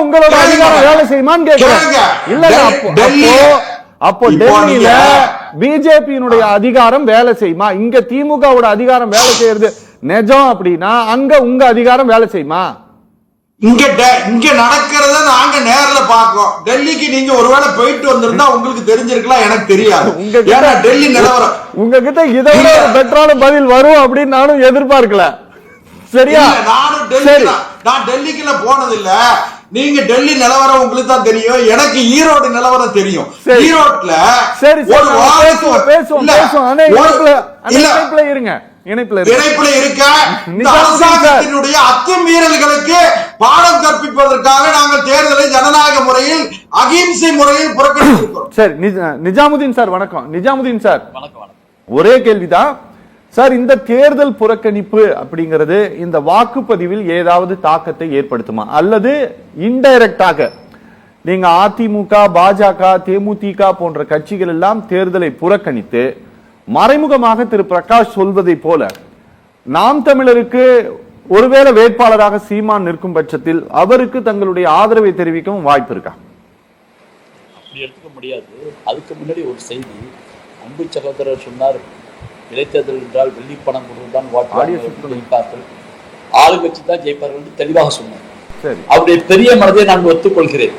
உங்களோட அதிகாரம் வேலை செய்யுமான்னு கேட்கிறேன். அப்போ டெல்லியில பிஜேபியினுடைய அதிகாரம் வேலை செய்யுமா? இங்க திமுகவோட அதிகாரம் வேலை செய்யறது நிஜம் அப்படின்னா அங்க உங்க அதிகாரம் வேலை செய்யுமா? இங்க நடக்கிறத நாங்க நேர்ல பாக்கோம். டெல்லிக்கு நீங்க ஒருவேளை போயிட்டு வந்திருந்தா உங்களுக்கு தெரிஞ்சிருக்கலாம், எனக்கு தெரியாது. டெல்லி நிலவரம் உங்ககிட்ட இதை விட பெட்டரான பதில் வரும் அப்படின்னு நானும் எதிர்பார்க்கல. சரியா? நான் டெல்லிக்குள்ள போனது இல்ல. நீங்க டெல்லி நிலவரம் உங்களுக்கு தான் தெரியும், எனக்கு ஈரோடு நிலவரம் தெரியும். ஈரோட்ல இணைப்புல இருக்க அரசாங்கத்தினுடைய அத்துமீறல்களுக்கு பாடம் கற்பிப்பதற்காக நாங்கள் தேர்தலை ஜனநாயக முறையில் அகிம்சை முறையில் புறக்கணித்திருக்கிறோம். சரி, நிஜாமுதீன் சார் வணக்கம். நிஜாமுதீன் சார் ஒரே கேள்விதான் சார், இந்த தேர்தல் புறக்கணிப்பு அப்படிங்கிறது இந்த வாக்குப்பதிவில் ஏதாவது தாக்கத்தை ஏற்படுத்துமா, அல்லது இன்டைரக்டாக நீங்க அதிமுக, பாஜக, தேமுதிக போன்ற கட்சிகள் எல்லாம் தேர்தலை புறக்கணித்து மறைமுகமாக திரு பிரகாஷ் சொல்வதை போல நாம் தமிழருக்கு ஒருவேளை வேட்பாளராக சீமான் நிற்கும் பட்சத்தில் அவருக்கு தங்களுடைய ஆதரவை தெரிவிக்கவும் வாய்ப்பு இருக்கா? அப்படி எடுத்துக்க முடியாது. அதுக்கு முன்னாடி ஒரு செய்தி அன்பு சகோதரர் சொன்னார், இடைத்தேர்தல் என்றால் வெள்ளி பணம் கொடுத்துதான் வாக்கு ஜெயிப்பார்கள், ஆளுங்கட்சி தான் ஜெயிப்பார்கள் என்று தெளிவாக சொன்னார். சரி. அவருடைய பெரிய மனதை நான் ஒத்துக்கொள்கிறேன்.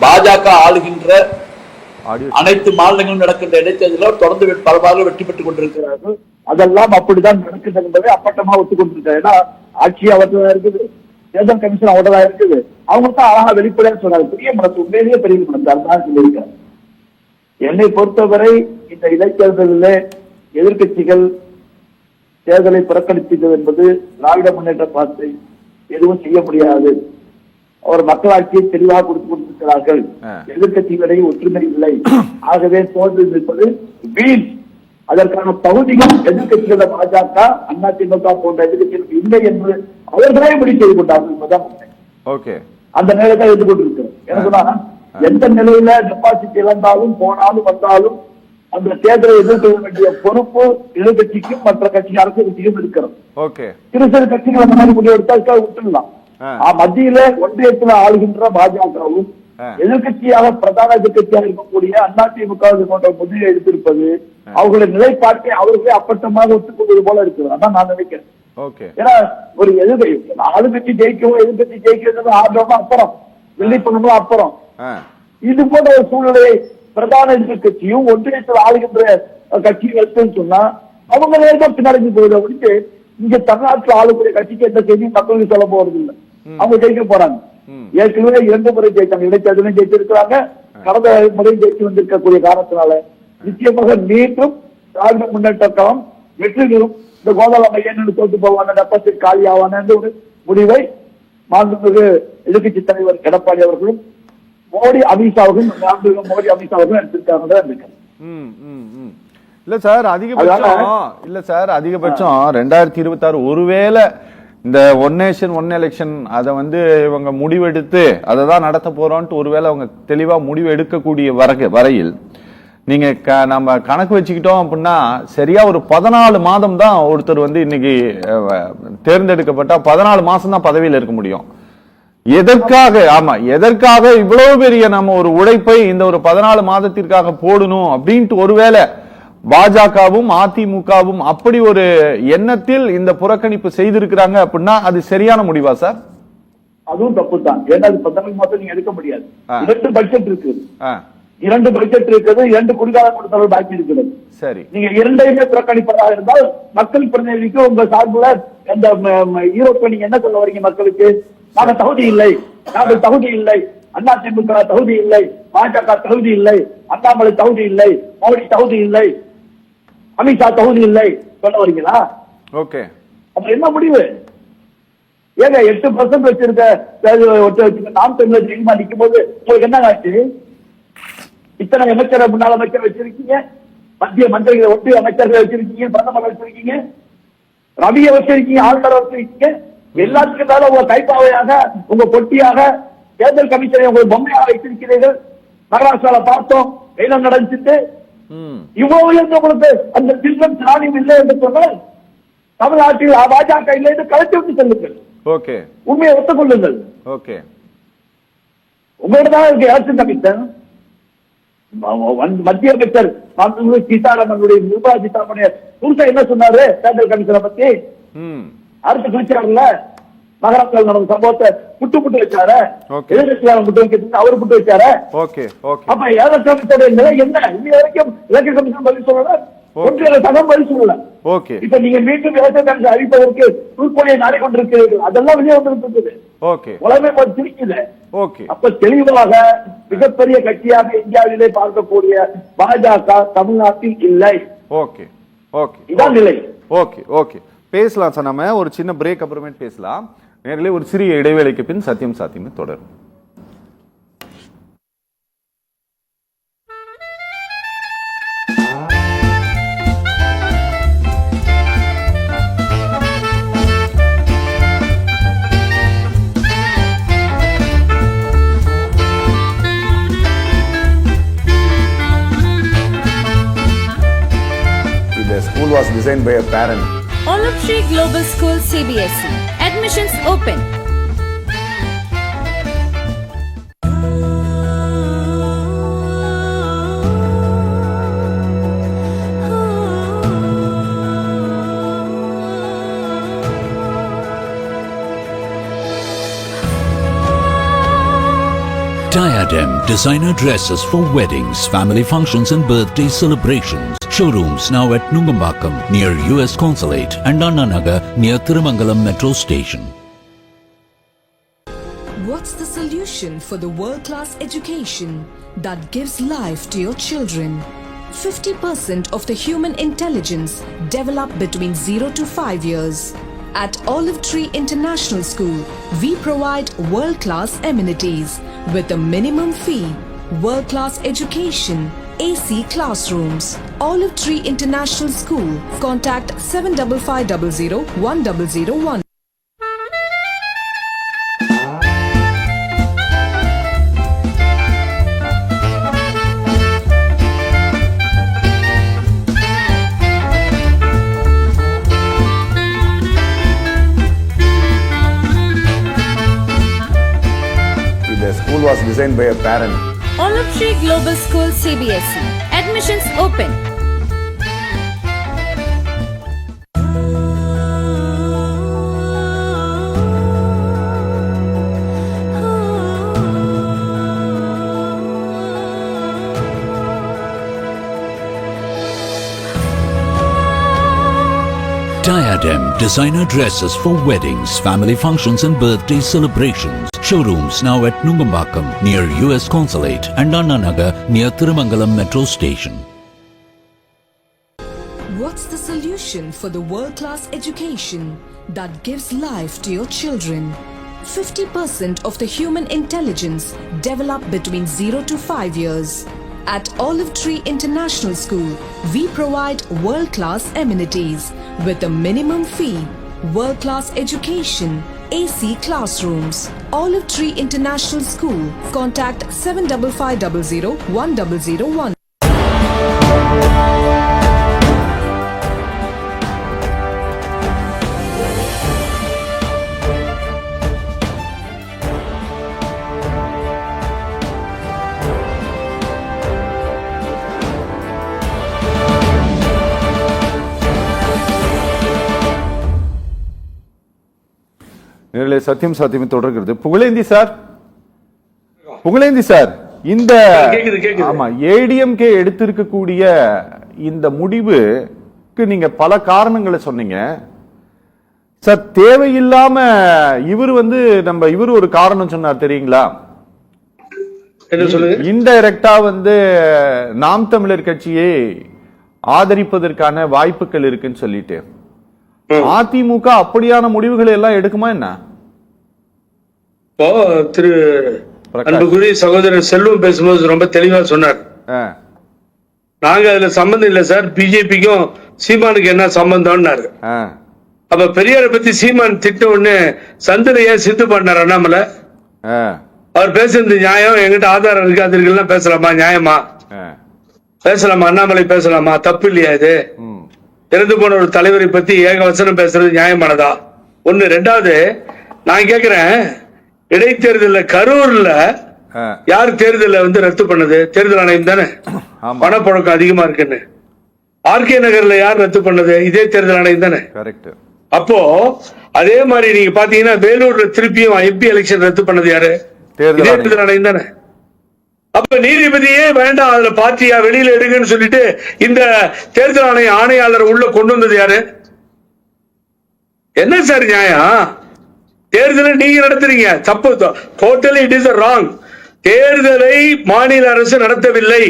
பாஜக ஆளுகின்ற அனைத்து மாநிலங்களும் நடக்கின்ற இடைத்தேர்தலில் தொடர்ந்து பலவாறு வெற்றி பெற்றுக் கொண்டிருக்கிறார்கள். அதெல்லாம் அப்படிதான் நடக்குது என்பதை அப்பட்டமா ஒத்துக்கொண்டிருக்காரு. ஏன்னா ஆட்சி அவர்தான் இருக்குது, தேர்தல் கமிஷன் அவர்தான் இருக்குது. அவங்க தான் அழகா வெளிப்படையா சொன்னாங்க. பெரிய மனசு, உண்மையிலேயே பெரிய மனசு அதுதான் சொல்லியிருக்காரு. என்னை பொறுத்தவரை இந்த இடைத்தேர்தலில் எதிர்கட்சிகள் தேர்தலை புறக்கணித்தது என்பது திராவிட முன்னேற்ற கழகத்தை எதுவும் செய்ய முடியாது. அவர் மக்களாட்சியை தெளிவாக கொடுத்துக் கொண்டிருக்கிறார்கள். எதிர்கட்சிகளிடையே ஒற்றுமை இல்லை, ஆகவே தோல்வி இருப்பது வீண். அதற்கான பகுதிகள் எதிர்கட்சிகள பாஜக, அதிமுக போன்ற எதிர்கட்சிகளுக்கு இல்லை என்று அவர்களே முடிவு செய்து கொண்டார்கள் என்பதுதான் உண்மை. அந்த நிலையை எதிர்கொண்டிருக்கிறது. எனக்கு எந்த நிலையில டெபாசிட் இழந்தாலும் போனாலும் வந்தாலும் அந்த தேர்தலை எதிர்கொள்ள வேண்டிய பொறுப்பு எதிர்கட்சிக்கும் மற்ற கட்சி அரசியலும் இருக்கிறது. சிறு சிறு கட்சிகள் அந்த மாதிரி முடிவெடுத்தால் விட்டுடலாம். மத்தியில ஒன்றியத்தில் ஆளுகின்ற பாஜகவும் எதிர்கட்சியாக பிரதான எதிர்கட்சியாக இருக்கக்கூடிய அதிமுக போன்ற முடிவை எடுத்திருப்பது அவர்களுடைய நிலைப்பாட்டை அவர்களே அப்பட்டமாக ஒத்துக்கொள்வது போல இருக்கிறது. அதான் நான் நினைக்கிறேன். ஏன்னா ஒரு ஆளுங்கட்சி ஜெயிக்கவும் எதிர்கட்சி ஜெயிக்கிறது ஆர்வமா அப்புறம் வெள்ளிப்பணமும் அப்புறம் இது போன்ற ஒரு சூழ்நிலையை பிரதான எதிர்கட்சியும் ஒன்றியத்தில் ஆளுகின்ற கட்சிகள் சொன்னா அவங்க நேரம் பின்னடைஞ்சு போகுது. அப்படின்ட்டு இங்க தமிழ்நாட்டில் ஆளுக்கூடிய கட்சிக்கு எந்த செய்தியும் மக்களுக்கு சொல்ல போறது இல்லை. அவங்க ஜெயிக்க போறாங்க. ஏற்கனவே 2 முறை ஜெயிச்சாங்க, இடைத்தேர்தலும் ஜெயிச்சிருக்கிறாங்க, கடந்த முறை ஜெயிச்சு வந்திருக்கக்கூடிய காரணத்தினால நிச்சயமாக மீண்டும் திராவிட முன்னேற்ற கழகம் வெற்றி பெறும். இந்த கோதாள மையன்னு தோற்று போவான, டெபாசிட் காலி ஆவான ஒரு முடிவை மாண்புமிகு எதிர்கட்சி தலைவர் எடப்பாடி அவர்களும் மோடி அமித்ஷா அவர்களும் எடுத்திருக்காங்க. இல்ல சார் அதிகபட்சம் 2026 ஒருவேளை இந்த ஒன் நேஷன் ஒன் எலெக்ஷன் அதை இவங்க முடிவெடுத்து அதை தான் நடத்த போறோம்ட்டு ஒருவேளை அவங்க தெளிவா முடிவு எடுக்கக்கூடிய வரையில் நீங்க நம்ம கணக்கு வச்சுக்கிட்டோம் அப்படின்னா சரியா ஒரு 14 மாதம் தான் ஒருத்தர் இன்னைக்கு தேர்ந்தெடுக்கப்பட்டா 14 மாசம் தான் பதவியில் இருக்க முடியும். எதற்காக இவ்வளவு பெரிய நம்ம ஒரு உழைப்பை இந்த ஒரு 14 மாதத்திற்காக போடணும் அப்படின்ட்டு ஒருவேளை பாஜகவும் அதிமுகவும் அப்படி ஒரு எண்ணத்தில் இந்த புறக்கணிப்பு செய்திருக்கிறாங்க அப்படின்னா அது சரியான முடிவா சார்? அதுவும் தப்பு தான். ஏன்னா 14 மாதம் நீங்க எடுக்க முடியாது. 2 பட்ஜெட் இருக்குது, 2 பட்ஜெட் இருக்குது, 2 குடிகால கொடுத்தவர்கள் பாக்கி இருக்கிறது. சரி, நீங்க 2ஐயுமே புறக்கணிப்பதாக இருந்தால் மக்கள் பிரதிநிதிக்கு உங்க சார்புல இந்த ஈரோட்டில் நீங்க என்ன சொல்ல வரீங்க மக்களுக்கு? நாங்கள் தகுதி இல்லை, நாங்கள் தகுதி இல்லை, அதிமுக தகுதி இல்லை, பாஜக தகுதி இல்லை, அண்ணாமலை தகுதி இல்லை, மோடி தகுதி இல்லை, அமித்ஷா தகுதி இல்லை சொல்ல வரீங்களா? ஓகே, அப்ப என்ன முடிவு? ஏங்க 8% வச்சிருக்க நாம் தமிழர் அதிகமா நிற்கும் போது உங்களுக்கு என்ன ஆச்சு? இத்தனை அமைச்சரை முன்னாள் அமைச்சர் வச்சிருக்கீங்க, மத்திய மந்திரிகளை ஒட்டி அமைச்சர்களை வச்சிருக்கீங்க, பிரதமர் வச்சிருக்கீங்க, ரவியை வச்சிருக்கீங்க, ஆளுநர் வச்சிருக்கீங்க. எல்லாத்துக்கும் மேல உங்க கைப்பாவையாக உங்க பொட்டியாக தேர்தல் கமிஷனை உங்கள் பொம்மையாக வைத்திருக்கிறீர்கள். மகாராஷ்டிரால பார்த்தோம் என்ன நடந்துட்டு. இவ்வளவு இருந்தவங்களுக்கு அந்த திட்டம் திராணியம் இல்லை என்று சொன்னால் தமிழ்நாட்டில் பாஜக இல்லை என்று கலைத்து விட்டு செல்லுங்கள். ஓகே, உண்மையை ஒத்துக்கொள்ளுங்கள். ஓகே, உங்களோட தான் இருக்கு எலெக்ஷன் கமிஷன். மத்திய அமைச்சர் சீதாராமனுடைய நிர்மலா சீதாராமனுடைய புருஷன் என்ன சொன்னாரு தேர்தல் கமிஷனை பத்தி? அடுத்து குறிச்சாருல மகாராஷ்டிரா நடந்த சம்பவத்தை புட்டு வச்சாரு, எதிர்கட்சியாளர் புட்டு வைக்கிறது அவரு புட்டு வச்சாரு. அப்ப எலெக்ஷன் நிலை என்ன? இன்னி வரைக்கும் எலெக்ஷன் கமிஷன் பதில் சொல்லல, ஒன்றிய சங்கம் பதில் சொல்லல. இப்ப நீங்க மீண்டும் எலெக்ஷன் கமிஷன் அறிவிப்பதற்கு உள்கொலையை நாடிக்கொண்டிருக்கிறீர்கள். அதெல்லாம் வெளியே வந்துருக்குது, உலகமே சிரிக்குது. அப்ப தெளிவாக மிகப்பெரிய கட்சியாக இந்தியாவிலே பார்க்கக்கூடிய பாஜக தமிழ்நாட்டில் இல்லை. இதான் நிலை. ஓகே ஓகே, பேசலாம் சார். நம்ம ஒரு சின்ன பிரேக் அப்புறமே பேசலாம். நேரிலே ஒரு சிறிய இடைவேளைக்கு பின் சத்தியம் சாத்தியமே தொடரும். The school was designed by a parent. Olive Tree Global School CBSE. Admissions open. Diadem designer dresses for weddings, family functions and birthday celebrations. Showrooms now at Nungambakam near US Consulate and Anna Nagar near Thirumangalam Metro Station. What's the solution for the world-class education that gives life to your children? 50% of the human intelligence develop between 0 to 5 years. At Olive Tree International School, we provide world-class amenities with a minimum fee, world-class education, AC classrooms. Olive Tree International School. Contact 7550 1001. The school was designed by a parent. Olive Tree Global School CBSE. Admissions open. Diadem designer dresses for weddings, family functions and birthday celebrations. Showrooms now at Nungambakam near US Consulate and Anna Nagar near Thirumangalam Metro Station. What's the solution for the world-class education that gives life to your children? 50% of the human intelligence develop between 0 to 5 years. At Olive Tree International School, we provide world-class amenities with a minimum fee, world-class education, AC classrooms. Olive Tree International School. Contact 7550 1001. நேரிலே சத்தியம் சாத்தியம் தொடர்கிறது. Pugazhendhi sir, Pugazhendhi sir, இந்த ஆமா ஏடிஎம்கே எடுத்திருக்கக்கூடிய இந்த முடிவுக்கு நீங்க பல காரணங்களை சொன்னீங்க சார். தேவையில்லாம இவர் இவர் ஒரு காரணம் சொன்னார் தெரியுங்களா? இன்டைரக்டா நாம் தமிழர் கட்சியை ஆதரிப்பதற்கான வாய்ப்புகள் இருக்குன்னு சொல்லிட்டு அதிமுக அப்படியான முடிவுகளை எல்லாம் எடுக்குமா என்ன? திரு அன்புக்குரிய சகோதரர் செல்வம் பேசும்போது ரொம்ப தெளிவா சொன்னார். நாங்க அதுல சம்பந்தம் இல்ல சார், பிஜேபிக்கும் சீமானுக்கு என்ன சம்பந்தம்னாரு. அப்ப பெரியாரை பத்தி சீமான் திட்ட உடனே சந்தில ஏன் சித்து பண்ணார் அண்ணாமலை? அவர் பேசுறது நியாயம், எங்கிட்ட ஆதாரம் இருக்கு, அது இருக்குல்லாம் பேசலாமா? நியாயமா பேசலாமா? அண்ணாமலை பேசலாமா? தப்பு இல்லையா இது? இறந்து போன ஒரு தலைவரை பத்தி ஏகவசனம் பேசுறது நியாயமானதா? ஒண்ணு. ரெண்டாவது, நான் கேக்குறேன், இடைத்தேர்தல கரூர்ல யார் தேர்தல ரத்து பண்ணது? தேர்தல் ஆணையம் தானே. பணப்புழக்கம் அதிகமா இருக்குன்னு. ஆர்கே நகர்ல யார் ரத்து பண்ணது? இதே தேர்தல் ஆணையம் தானே. அப்போ அதே மாதிரி நீங்க பாத்தீங்கன்னா வேலூர்ல திருப்பியும் எம்பி எலெக்ஷன் ரத்து பண்ணது யாரு? இதே தேர்தல் ஆணையம் தானே. அப்ப நீதிபதியே வேண்டாம், அதுல பார்ட்டியா வெளியில எடுங்கன்னு சொல்லிட்டு இந்த தேர்தல் ஆணைய ஆணையாளர் உள்ள கொண்டு வந்தது யாரு? என்ன சார் நியாயம்? தேர்தலை நீங்க நடத்துறீங்க, தப்பு. Totally it is wrong. தேர்தலை மாநில அரசு நடத்தவில்லை.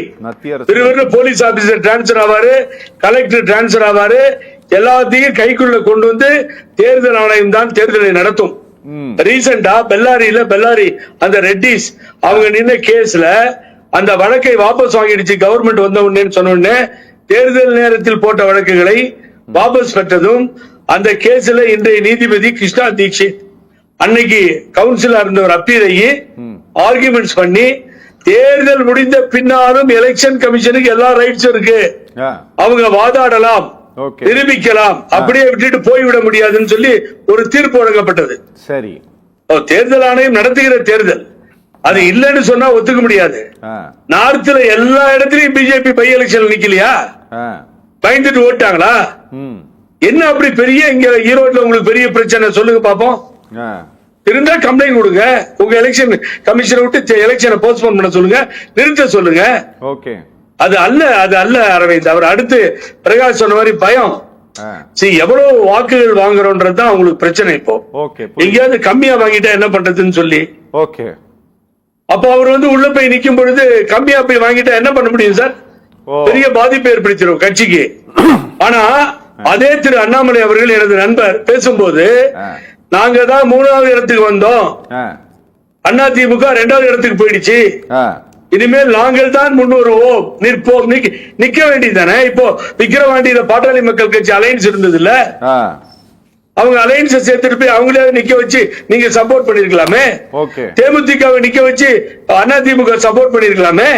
திருவள்ளூர் போலீஸ் ஆபீசர் டிரான்ஸ்பர் ஆவாரு, கலெக்டர் டிரான்ஸ்பர் ஆவாரு, எல்லாத்தையும் கைக்குள்ள கொண்டு வந்து தேர்தல் ஆணையம் தான் தேர்தலை நடத்தும். ரீசெண்டா பெல்லாரி அந்த ரெட்டிஸ் அவங்க நின்ன கேஸ்ல அந்த வழக்கை வாபஸ் வாங்கிடுச்சு கவர்மெண்ட் வந்த உடனே சொன்ன உடனே தேர்தல் நேரத்தில் போட்ட வழக்குகளை வாபஸ் பெற்றதும் அந்த கேஸ்ல இன்றைய நீதிபதி கிருஷ்ணா தீட்சித் அன்னைக்கு கவுன்சிலா இருந்தவர் அப்பீலையே ஆர்குமெண்ட்ஸ் பண்ணி தேர்தல் முடிந்த பின்னாலும் எலெக்ஷன் கமிஷனுக்கு எல்லா ரைட்ஸும் இருக்கு, அவங்க வாதாடலாம், நிரூபிக்கலாம், அப்படியே விட்டுட்டு போய்விட முடியாதுன்னு சொல்லி ஒரு தீர்ப்பு வழங்கப்பட்டது. சரி, தேர்தல் ஆணையம் நடத்துகிற தேர்தல் அது இல்லன்னு சொன்னா ஒத்துக்க முடியாது. நார்த்ல எல்லா இடத்துலயும் பிஜேபி பை எலெக்ஷன் நிக்கலையா? பயந்துட்டு ஓட்டாங்களா? என்ன அப்படி பெரிய இங்க ஈரோட்ல உங்களுக்கு பெரிய பிரச்சனை சொல்லுங்க பாப்போம். இருந்தா கம்ப்ளைண்ட் கொடுங்க, உங்க எலெக்ஷன் கமிஷனை விட்டு எலெக்ஷனை போஸ்ட்போன் பண்ண சொல்லுங்க, நிறுத்த சொல்லுங்க. ஓகே, அது அல்ல அரவிந்த். அவர் அடுத்து பிரகாஷ் சொன்ன மாதிரி பயம். எவ்வளவு வாக்குகள் வாங்குறோன்றதுதான் அவங்களுக்கு பிரச்சனை. இப்போ எங்கேயாவது கம்மியா வாங்கிட்டா என்ன பண்றதுன்னு சொல்லி. ஓகே, அப்ப அவர் உள்ள போய் நிக்கும் பொழுது கம்மியா போய் வாங்கிட்டா என்ன பண்ண முடியும் சார்? பெரிய பாதிப்பை ஏற்படுத்திடும் கட்சிக்கு. ஆனா அதே திரு அண்ணாமலை அவர்கள் எனது நண்பர் பேசும்போது, நாங்க தான் 3வது இடத்துக்கு வந்தோம், அதிமுக 2வது இடத்துக்கு போயிடுச்சு, இனிமேல் நாங்கள் தான் முன்வருவோம், நிற்போம், நிக்க வேண்டியதானே. இப்போ விக்கிரவாண்டியில பாட்டாளி மக்கள் கட்சி அலைன்ஸ் இருந்தது இல்ல, அவங்க அலைன்ஸ் சேர்த்துட்டு போய் அவங்களே நிக்க வச்சு நீங்க சப்போர்ட் பண்ணிருக்கலாமே. தேமுதிகவை நிக்க வச்சு அதிமுக சப்போர்ட் பண்ணிருக்கலாமே.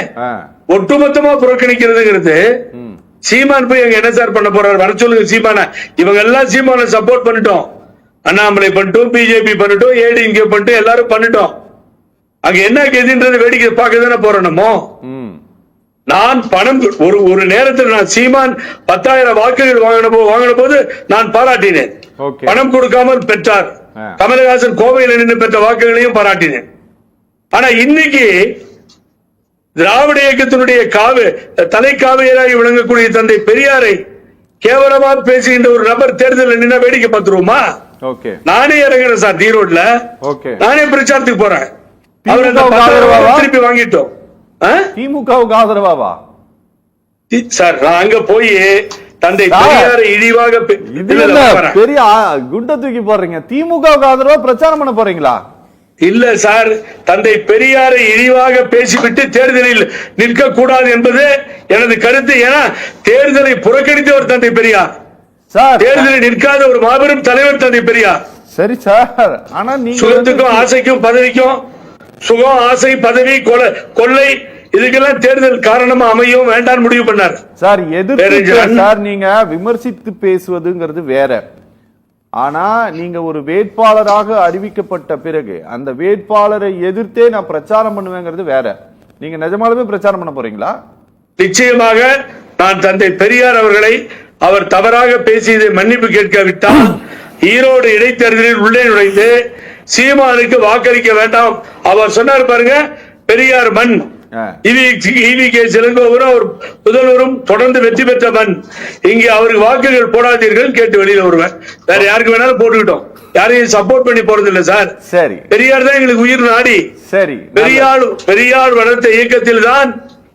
ஒட்டுமொத்தமா புறக்கணிக்கிறதுங்கிறது சீமான் போய் அங்க என்ன சார் பண்ண போறாரு? வர சொல்லுங்க சீமான. இவங்க எல்லாம் சீமான சப்போர்ட் பண்ணிட்டோம், அண்ணாமலை பண்ணிட்டோம், பிஜேபி பண்ணிட்டோம், ஏடிஎம்கே பண்ணிட்டோம், எல்லாரும் பண்ணிட்டோம். அங்க என்ன கெதின்றது வேடிக்கை பார்க்க தானே போறோமோ. நான் பணம் ஒரு நேரத்தில் நான் சீமான் 10,000 வாக்குகள் வாங்கின போது நான் பாராட்டினேன். பணம் கொடுக்காமல் பெற்றார். கமலஹாசன் கோவையில் நின்று பெற்ற வாக்குகளையும் பாராட்டினேன். ஆனா இன்னைக்கு திராவிட இயக்கத்தினுடைய தலைக்காவியராகி விளங்கக்கூடிய தந்தை பெரியாரை கேவலமா பேசுகின்ற ஒரு நபர் தேர்தலில் நின்னா வேடிக்கை பார்த்துருவோமா? நானே இறங்குறேன் சார் ஈரோட்ல, நானே பிரச்சாரத்துக்கு போறேன். திருப்பி வாங்கிட்டோம். திமுகவுக்கு ஆதரவாவா சார்? நான் அங்க போய் தந்தை பெரியாரை இழிவாக பெரிய குண்ட தூக்கி போடுறீங்க. திமுகவுக்கு ஆதரவா பிரச்சாரம் பண்ண போறீங்களா? இல்ல சார், தந்தை பெரியாரை இழிவாக பேசிவிட்டு தேர்தலில் நிற்க கூடாது என்பது எனது கருத்து. ஏன்னா தேர்தலை புறக்கணித்தவர் தந்தை பெரியார், தேர்தலில் நிற்காத ஒரு மாபெரும் தலைவர் தந்தை பெரியார். சரி சார், ஆனா சுகத்துக்கும் ஆசைக்கும் பதவிக்கும், சுகம் ஆசை பதவி கொள்ளை இதுக்கெல்லாம் தேர்தல் காரணமா அமையும் வேண்டாம் முடிவு பண்ணார் சார். சார் நீங்க விமர்சித்து பேசுவதுங்கிறது வேற. ஆனா நீங்க ஒரு வேட்பாளராக அறிவிக்கப்பட்ட பிறகு அந்த வேட்பாளரை எதிர்த்தே நான் பிரச்சாரம் பண்ணுவேங்கிறது வேற. நீங்க நிஜமாலுமே பிரச்சாரம் பண்ண போறீங்களா? நிச்சயமாக நான் தந்தை பெரியார் அவர்களை அவர் தவறாக பேசியதை மன்னிப்பு கேட்காவிட்டால் ஈரோடு இடைத்தேர்தலில் உள்ளே நுழைந்து சீமானுக்கு வாக்களிக்க வேண்டாம். அவர் சொன்னார் பாருங்க, பெரியார் மண், அவர் முதல்வரும் தொடர்ந்து வெற்றி பெற்ற மண், இங்கே அவருக்கு வாக்குகள் போடாதீர்கள் கேட்டு வெளியில வருவேன். வேற யாருக்கு வேணாலும் போட்டுக்கிட்டோம், யாரையும் சப்போர்ட் பண்ணி போறது இல்ல சார். சரி, பெரியார் தான் எங்களுக்கு உயிர் நாடி. சரி, பெரியார் வளர்த்த இயக்கத்தில் தான்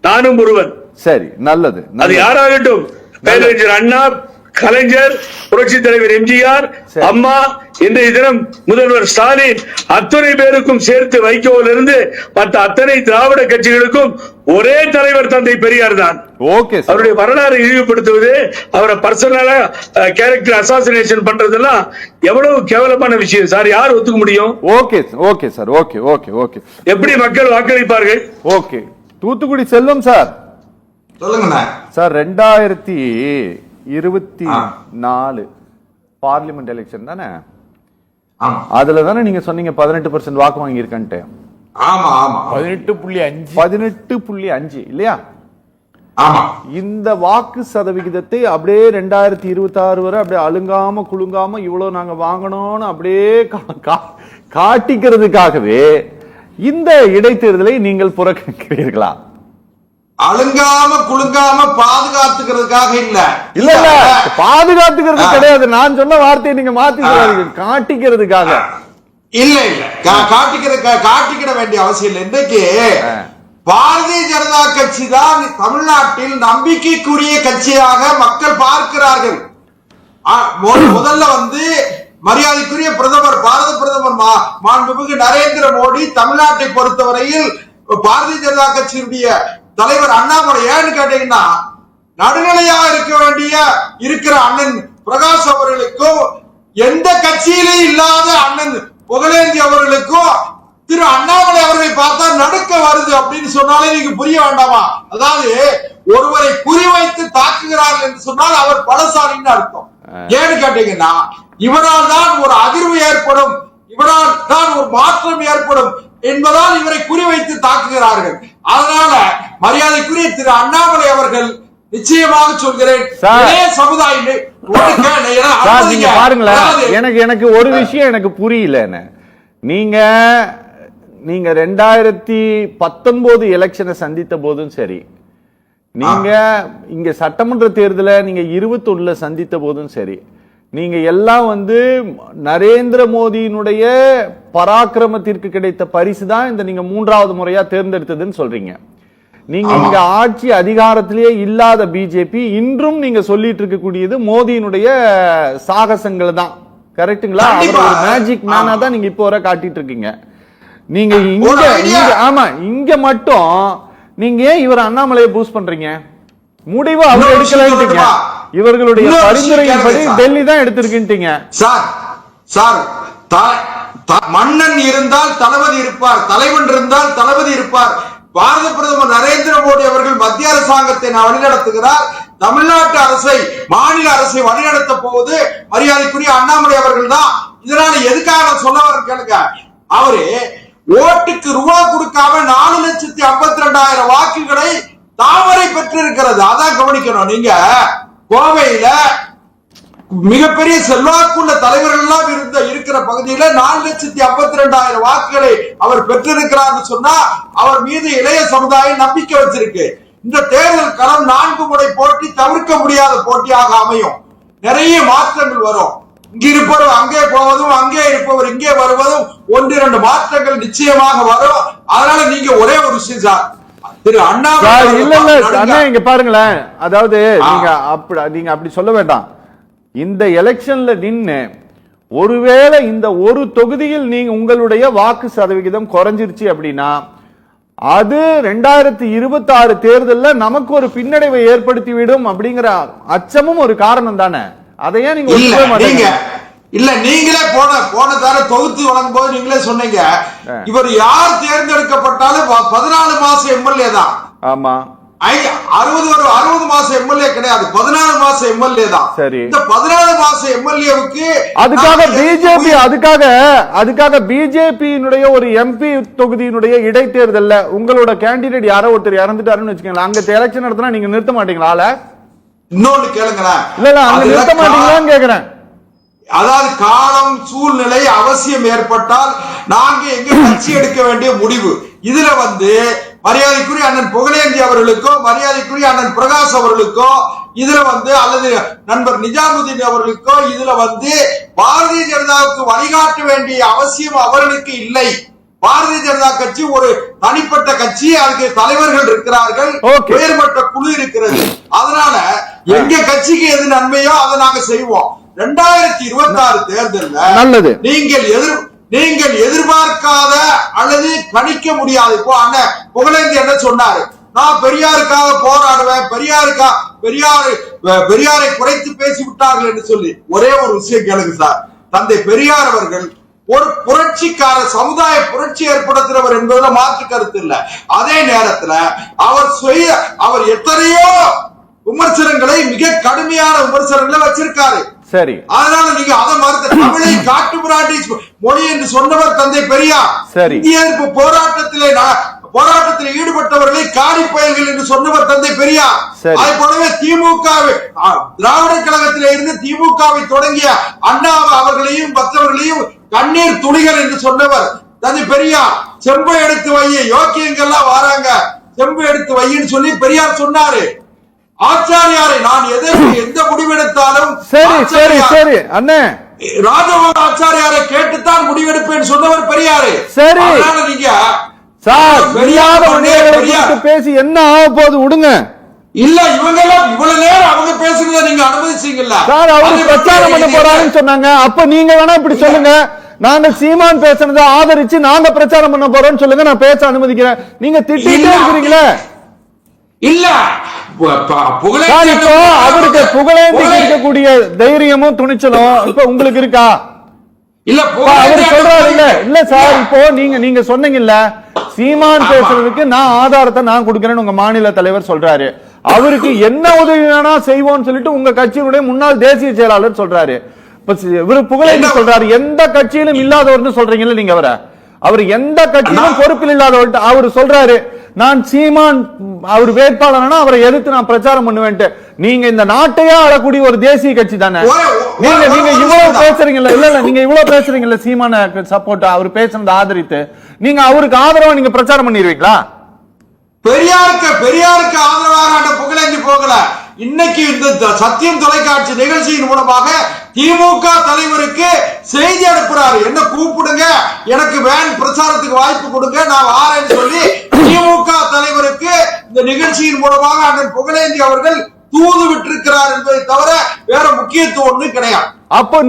நானும் ஒருவன். சரி, நல்லது. அது யாராகட்டும், பேரறிஞர் அண்ணா, கலைஞர், புரட்சி தலைவர் எம்ஜிஆர், அம்மா, இன்றைய தினம் முதல்வர் ஸ்டாலின், அத்தனை பேருக்கும் சேர்த்து வைகோவிலிருந்து மற்ற அத்தனை திராவிட கட்சிகளுக்கும் ஒரே தலைவர் தந்தை பெரியார் தான். அவருடைய வரலாறு இழிவுபடுத்துவது, அவரை பர்சனலா கேரக்டர் அசாசினேஷன் பண்றதெல்லாம் எவ்வளவு கேவலமான விஷயம் சார். யார் ஒத்துக்க முடியும்? Okay sir, okay. எப்படி மக்கள் வாக்களிப்பார்கள்? ஓகே. தூத்துக்குடி செல்வம் சார், சொல்லுங்க சார். 2024 பார்லிமெண்ட் எலெக்ஷன் தானே, அதுல தானே நீங்க சொன்னீங்க 18% வாக்கு வாங்கி இருக்கன்ட்டு. 18.5 இல்லையா? இந்த வாக்கு சதவிகிதத்தை அப்படியே 2026 வரை அப்படியே அழுங்காம குலுங்காம இவ்வளவு நாங்க வாங்கணும்னு அப்படியே காட்டிக்கிறதுக்காகவே இந்த இடைத்தேர்தலை நீங்கள் புறக்கணிக்கிறீர்களா? அழுங்காம குலுங்காம பாதுகாத்துக்கிறதுக்காக இல்ல பாதுகாத்துக்கிறது கிடையாது. நான் சொன்ன வார்த்தையை நீங்க மாத்திக்கிறாங்க, காட்டிக்கிறதுக்காக. இல்ல காட்டிக்கிட வேண்டிய அவசியம் இல்லை. இன்றைக்கு பாரதிய ஜனதா கட்சி தான் தமிழ்நாட்டில் நம்பிக்கைக்குரிய கட்சியாக மக்கள் பார்க்கிறார்கள். முதல்ல மரியாதைக்குரிய பிரதமர், பாரத பிரதமர் மாண்புமிகு நரேந்திர மோடி தமிழ்நாட்டை பொறுத்தவரையில் பாரதிய ஜனதா கட்சியினுடைய தலைவர் அண்ணாமலை, ஏன்னு கேட்டீங்கன்னா நடுநிலையா இருக்கிற அண்ணன் பிரகாஷ் அவர்களுக்கும் எந்த கட்சியிலும் இல்லாத அண்ணன் புகழேந்தி அவர்களுக்கும் திரு அண்ணாமலை அவர்களை பார்த்தா நடுக்க வருது அப்படின்னு சொன்னாலே நீங்க புரிய வேண்டாமா? அதாவது ஒருவரை குறிவைத்து தாக்குகிறார்கள் என்று சொன்னால் அவர் பலசாலின்னு அர்த்தம். ஏன்னு கேட்டீங்கன்னா இவரால் தான் ஒரு அதிர்வு ஏற்படும், இவரால் தான் ஒரு மாற்றம் ஏற்படும் என்பதால் இவரை குறிவைத்து தாக்குகிறார்கள். அதனால மரியாதைக்குரிய திரு அண்ணாமலை அவர்கள், நிச்சயமாக சொல்கிறேன், பாருங்களேன், எனக்கு ஒரு விஷயம் எனக்கு புரியல. நீங்க 2019 எலெக்ஷனை சந்தித்த போதும் சரி, நீங்க இங்க சட்டமன்ற தேர்தலை நீங்க 21 சந்தித்த போதும் சரி, நீங்க எல்லாம் நரேந்திர மோடியினுடைய பராக்கிரமத்திற்கு கிடைத்த பரிசு தான் இந்த நீங்க 3வது முறையா தேர்ந்தெடுத்ததுன்னு சொல்றீங்க. நீங்க இங்க ஆட்சி அதிகாரத்திலேயே இல்லாத பிஜேபி இன்றும் நீங்க சொல்லிட்டு இருக்கக்கூடியது மோடியினுடைய சாகசங்கள் தான். கரெக்ட்டுங்களா? அவர் ஒரு மேஜிக் மேனா தான் நீங்க இப்போ வரை காட்டிட்டு இருக்கீங்க. நீங்க இங்க மட்டும் நீங்க ஏன் இவர் அண்ணாமலையை பூஸ்ட் பண்றீங்க? முடிவு அவர் எடுக்கலன்றீங்க. இவர்களுடைய பரிந்துரையின்படி டெல்லி தான் எடுத்திருக்கீங்க. மன்னன் இருந்தால் தளபதி இருப்பார், தலைவன் இருந்தால் தளபதி இருப்பார். பாரத பிரதமர் நரேந்திர மோடி அவர்கள் மத்திய அரசாங்கத்தை வழிநடத்துகிறார். தமிழ்நாட்டு அரசை, மாநில அரசை வழிநடத்த போவது மரியாதைக்குரிய அண்ணாமலை அவர்கள் தான். இதனால எதுக்காக சொல்ல வர கேளுங்க, அவரு ஓட்டுக்கு ரூபா கொடுக்காம 4,52,000 வாக்குகளை தாமரை பெற்றிருக்கிறது. அதான் கவனிக்கணும். நீங்க கோவையில மிகப்பெரிய செல்வாக்குள்ள தலைவர்கள் எல்லாம் இருக்கிற பகுதியில 4,52,000 வாக்குகளை அவர் பெற்றிருக்கிறார் சொன்னா அவர் மீது இளைய சமுதாயம் நம்பிக்கை வச்சிருக்கு. இந்த தேர்தல் களம் 4 முறை போட்டி தவிர்க்க முடியாத போட்டியாக அமையும். நிறைய மாற்றங்கள் வரும். இங்க இருப்பவர் அங்கே போவதும், அங்கே இருப்பவர் இங்கே வருவதும் 1-2 மாற்றங்கள் நிச்சயமாக வரும். அதனால நீங்க ஒரே ஒரு விஷயம் சார், திரு அண்ணா இங்க பாருங்களேன், அதாவது நீங்க அப்படி சொல்ல வேண்டாம். இந்த எலெக்ஷன்ல நின்னு ஒருவேளை இந்த ஒரு தொகுதியில் நீங்க உங்களுடைய வாக்கு சதவிகிதம் குறைஞ்சிருச்சு அப்படின்னா அது 2026 தேர்தலில் நமக்கு ஒரு பின்னடைவை ஏற்படுத்திவிடும் அப்படிங்கிற அச்சமும் ஒரு காரணம் தானே. அதையே நீங்க இல்ல நீங்களே போன தர தொகுத்து வழங்கும் போது நீங்களே சொன்னீங்க, இவர் யார் தேர்ந்தெடுக்கப்பட்டாலும் 14 மாசம் எம்எல்ஏ தான். ஆமா, 60 மாசம் எம்எல்ஏ கிடையாது, 14 மாசம் எம்எல்ஏ தான். சரி, இந்த 14 மாசம் எம்எல்ஏவுக்கு அதுக்காக பிஜேபியினுடைய ஒரு எம்பி தொகுதியினுடைய இடைத்தேர்தல்ல உங்களோட கேண்டிடேட் யாரோ ஒருத்தர் இறந்துட்டாருன்னு வச்சுக்கோங்களேன், அங்க எலெக்ஷன் நடத்தினா நீங்க நிறுத்த மாட்டீங்களா? இன்னொன்னு கேளுங்களேன். இல்ல அங்க நிறுத்த மாட்டீங்களான்னு கேக்குறேன். அதாவது காலம் சூழ்நிலை அவசியம் ஏற்பட்டால் நாங்க எங்க கட்சி எடுக்க வேண்டிய முடிவு. இதுல மரியாதைக்குரிய அண்ணன் புகழேந்தி அவர்களுக்கோ, மரியாதைக்குரிய அண்ணன் பிரகாஷ் அவர்களுக்கோ, இதுல அல்லது நண்பர் நிஜாமுதீன் அவர்களுக்கோ இதுல பாரதிய ஜனதாவுக்கு வழிகாட்ட வேண்டிய அவசியம் அவர்களுக்கு இல்லை. பாரதிய ஜனதா கட்சி ஒரு தனிப்பட்ட கட்சி, அதுக்கு தலைவர்கள் இருக்கிறார்கள், உயர்மட்ட குழு இருக்கிறது. அதனால எங்க கட்சிக்கு எது நன்மையோ அதை நாங்க செய்வோம். 2026 தேர்தலில் நீங்கள் எதிர்பார்க்காத அல்லது கணிக்க முடியாது. இப்போ அண்ணன் புகழேந்தி என்ன சொன்னாரு, நான் பெரியாருக்காக போராடுவேன், பெரியாரை குறைத்து பேசி விட்டார்கள் என்று சொல்லி. ஒரே ஒரு விஷயம் கேளுங்க சார், தந்தை பெரியார் அவர்கள் ஒரு புரட்சிக்கார சமுதாய புரட்சி ஏற்படுத்துறவர் என்பதுல மாற்று கருத்து இல்ல. அதே நேரத்துல அவர் எத்தனையோ விமர்சனங்களை, மிக கடுமையான விமர்சனங்களை வச்சிருக்காரு. சரி, அதனால நீங்க அதை மறுத்த தமிழை காட்டு பிராட்டி மொழி என்று சொன்னவர் தந்தை பெரியார். சரி, இந்திய போராட்டத்தில் ஈடுபட்டவர்களை காரி பயல்கள் என்று சொன்னவர் தந்தை பெரியார். அதே போலவே திமுக திராவிட கழகத்திலே இருந்து திமுகவை தொடங்கிய அண்ணா அவர்களையும் மற்றவர்களையும் கண்ணீர் துளிகள் என்று சொன்னவர் தந்தை பெரியார். செம்பை எடுத்து வைய யோக்கியங்கள்லாம் வராங்க, செம்பு எடுத்து வையின்னு சொல்லி பெரியார் சொன்னாரு. ஆச்சாரியாரை நான் எந்த முடிவெடுத்தாலும் சரி அண்ணே ராஜகோபால் ஆச்சாரியாரை கேட்டுத்தான் முடிவெடுப்பேன் சொன்னவர் பெரியாரு. சரி, நீங்க பேசி என்ன ஆக போது விடுங்க. இல்ல இவங்க எல்லாம் இவ்வளவு நேரம் அவங்க பேசுறத நீங்க அனுமதிச்சீங்கல்ல சார், அவரு பிரச்சாரம் பண்ண போறாருன்னு சொன்னாங்க. அப்ப நீங்க வேணா இப்படி சொல்லுங்க, நாங்க சீமான் பேசுனதை ஆதரிச்சு நாங்க பிரச்சாரம் பண்ண போறோம்னு சொல்லுங்க, நான் பேச அனுமதிக்கிறேன். நீங்க திட்டிட்டே இருக்கிறீங்களே. இல்ல அவருக்கு புகழேந்தி இருக்கக்கூடிய தைரியமும் துணிச்சலும் இப்ப உங்களுக்கு இருக்கா? இல்ல அவர் சொல்றாரு இல்ல சார், இப்போ நீங்க சொன்னீங்கல்ல சீமான் பேசுறதுக்கு நான் ஆதாரத்தை நான் கொடுக்கிறேன்னு உங்க மாநில தலைவர் சொல்றாரு. அவருக்கு என்ன உதவி வேணா செய்வோம்னு சொல்லிட்டு உங்க கட்சியினுடைய முன்னாள் தேசிய செயலாளர் சொல்றாரு. இவரு புகழேந்தி சொல்றாரு எந்த கட்சியிலும் இல்லாதவர்னு சொல்றீங்கல்ல நீங்க. அவர் எந்த கட்சியிலும் பொறுப்பில் இல்லாதவர் அவர் சொல்றாரு. நான் சீமான் அவர் வேட்பாளர்னா அவரை எதிர்த்து நான் பிரச்சாரம் பண்ணுவேன்ட்டு. நீங்க இந்த நாட்டையே ஆளக்கூடிய ஒரு தேசிய கட்சி தானே. நீங்க இவ்வளவு பேசுறீங்கல்ல, இல்ல நீங்க இவ்வளவு பேசுறீங்கல்ல சீமான சப்போர்ட் அவர் பேசுனது ஆதரித்து, நீங்க அவருக்கு ஆதரவா நீங்க பிரச்சாரம் பண்ணிடுவீங்களா? பெரியாருக்கு ஆதரவாக புகழேந்தி போகல. இன்னைக்கு இந்த சத்தியம் தொலைக்காட்சி நிகழ்ச்சியின் மூலமாக திமுக தலைவருக்கு செய்தி அனுப்புறாரு. என்ன கூப்பிடுங்க, எனக்கு வேன் பிரச்சாரத்துக்கு வாய்ப்பு கொடுங்க, நான் வாரேன்னு சொல்லி திமுக தலைவருக்கு இந்த நிகழ்ச்சியின் மூலமாக அண்ணன் புகழேந்தி அவர்கள் தூது விட்டிருக்கிறார் என்பதை தவிர வேற முக்கியத்துவம் ஒண்ணும் கிடையாது. அப்போ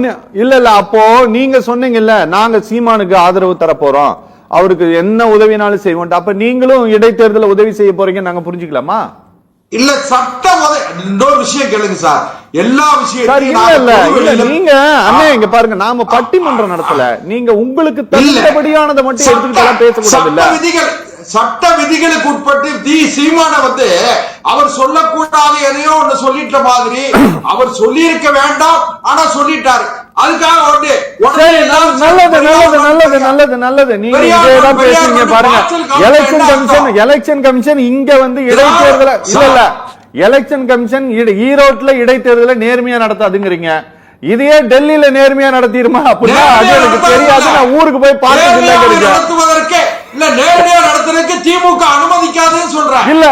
இல்ல அப்போ நீங்க சொன்னீங்கல்ல, நாங்க சீமானுக்கு ஆதரவு தர போறோம், அவருக்கு என்ன உதவினாலும் செய்வோம். அப்ப நீங்களும் இடைத்தேர்தல உதவி செய்ய போறீங்க நாங்க புரிஞ்சுக்கலாமா? இல்ல சட்டம் இன்னொரு விஷயம் கேளுங்க சார். எல்லா விஷயத்தையும் நீங்க அண்ணே இங்க பாருங்க, நாம பட்டிமன்றம் நடத்தல, நீங்க உங்களுக்கு தகுந்தபடியானதை மட்டும் எடுத்துக்கிட்டு பேசக்கூடாது. இல்ல சட்ட விதிகளுக்கு உட்பட்டு சீமான அவர் சொல்லக்கூடாது எதையோ ஒண்ணு சொல்லிட்ட மாதிரி அவர் சொல்லி இருக்க வேண்டாம், ஆனா சொல்லிட்டாரு. அதுக்காக நல்லது நீங்க இதேதான் பேசுறீங்க பாருங்க. எலெக்ஷன் கமிஷன் இங்க இடைத்தேர்தல இல்ல எலெக்ஷன் கமிஷன் ஈரோட்ல இடைத்தேர்தலை நேர்மையா நடத்தாதுங்கிறீங்க. இதையே டெல்லியில நேர்மையா நடத்திருமா அப்படின்னா அது எனக்கு தெரியாது, நான் ஊருக்கு போய் பார்த்து இல்ல நேரடியா நடத்துறதுக்கு திமுக அனுமதிக்காதுன்னு சொல்றேன். இல்ல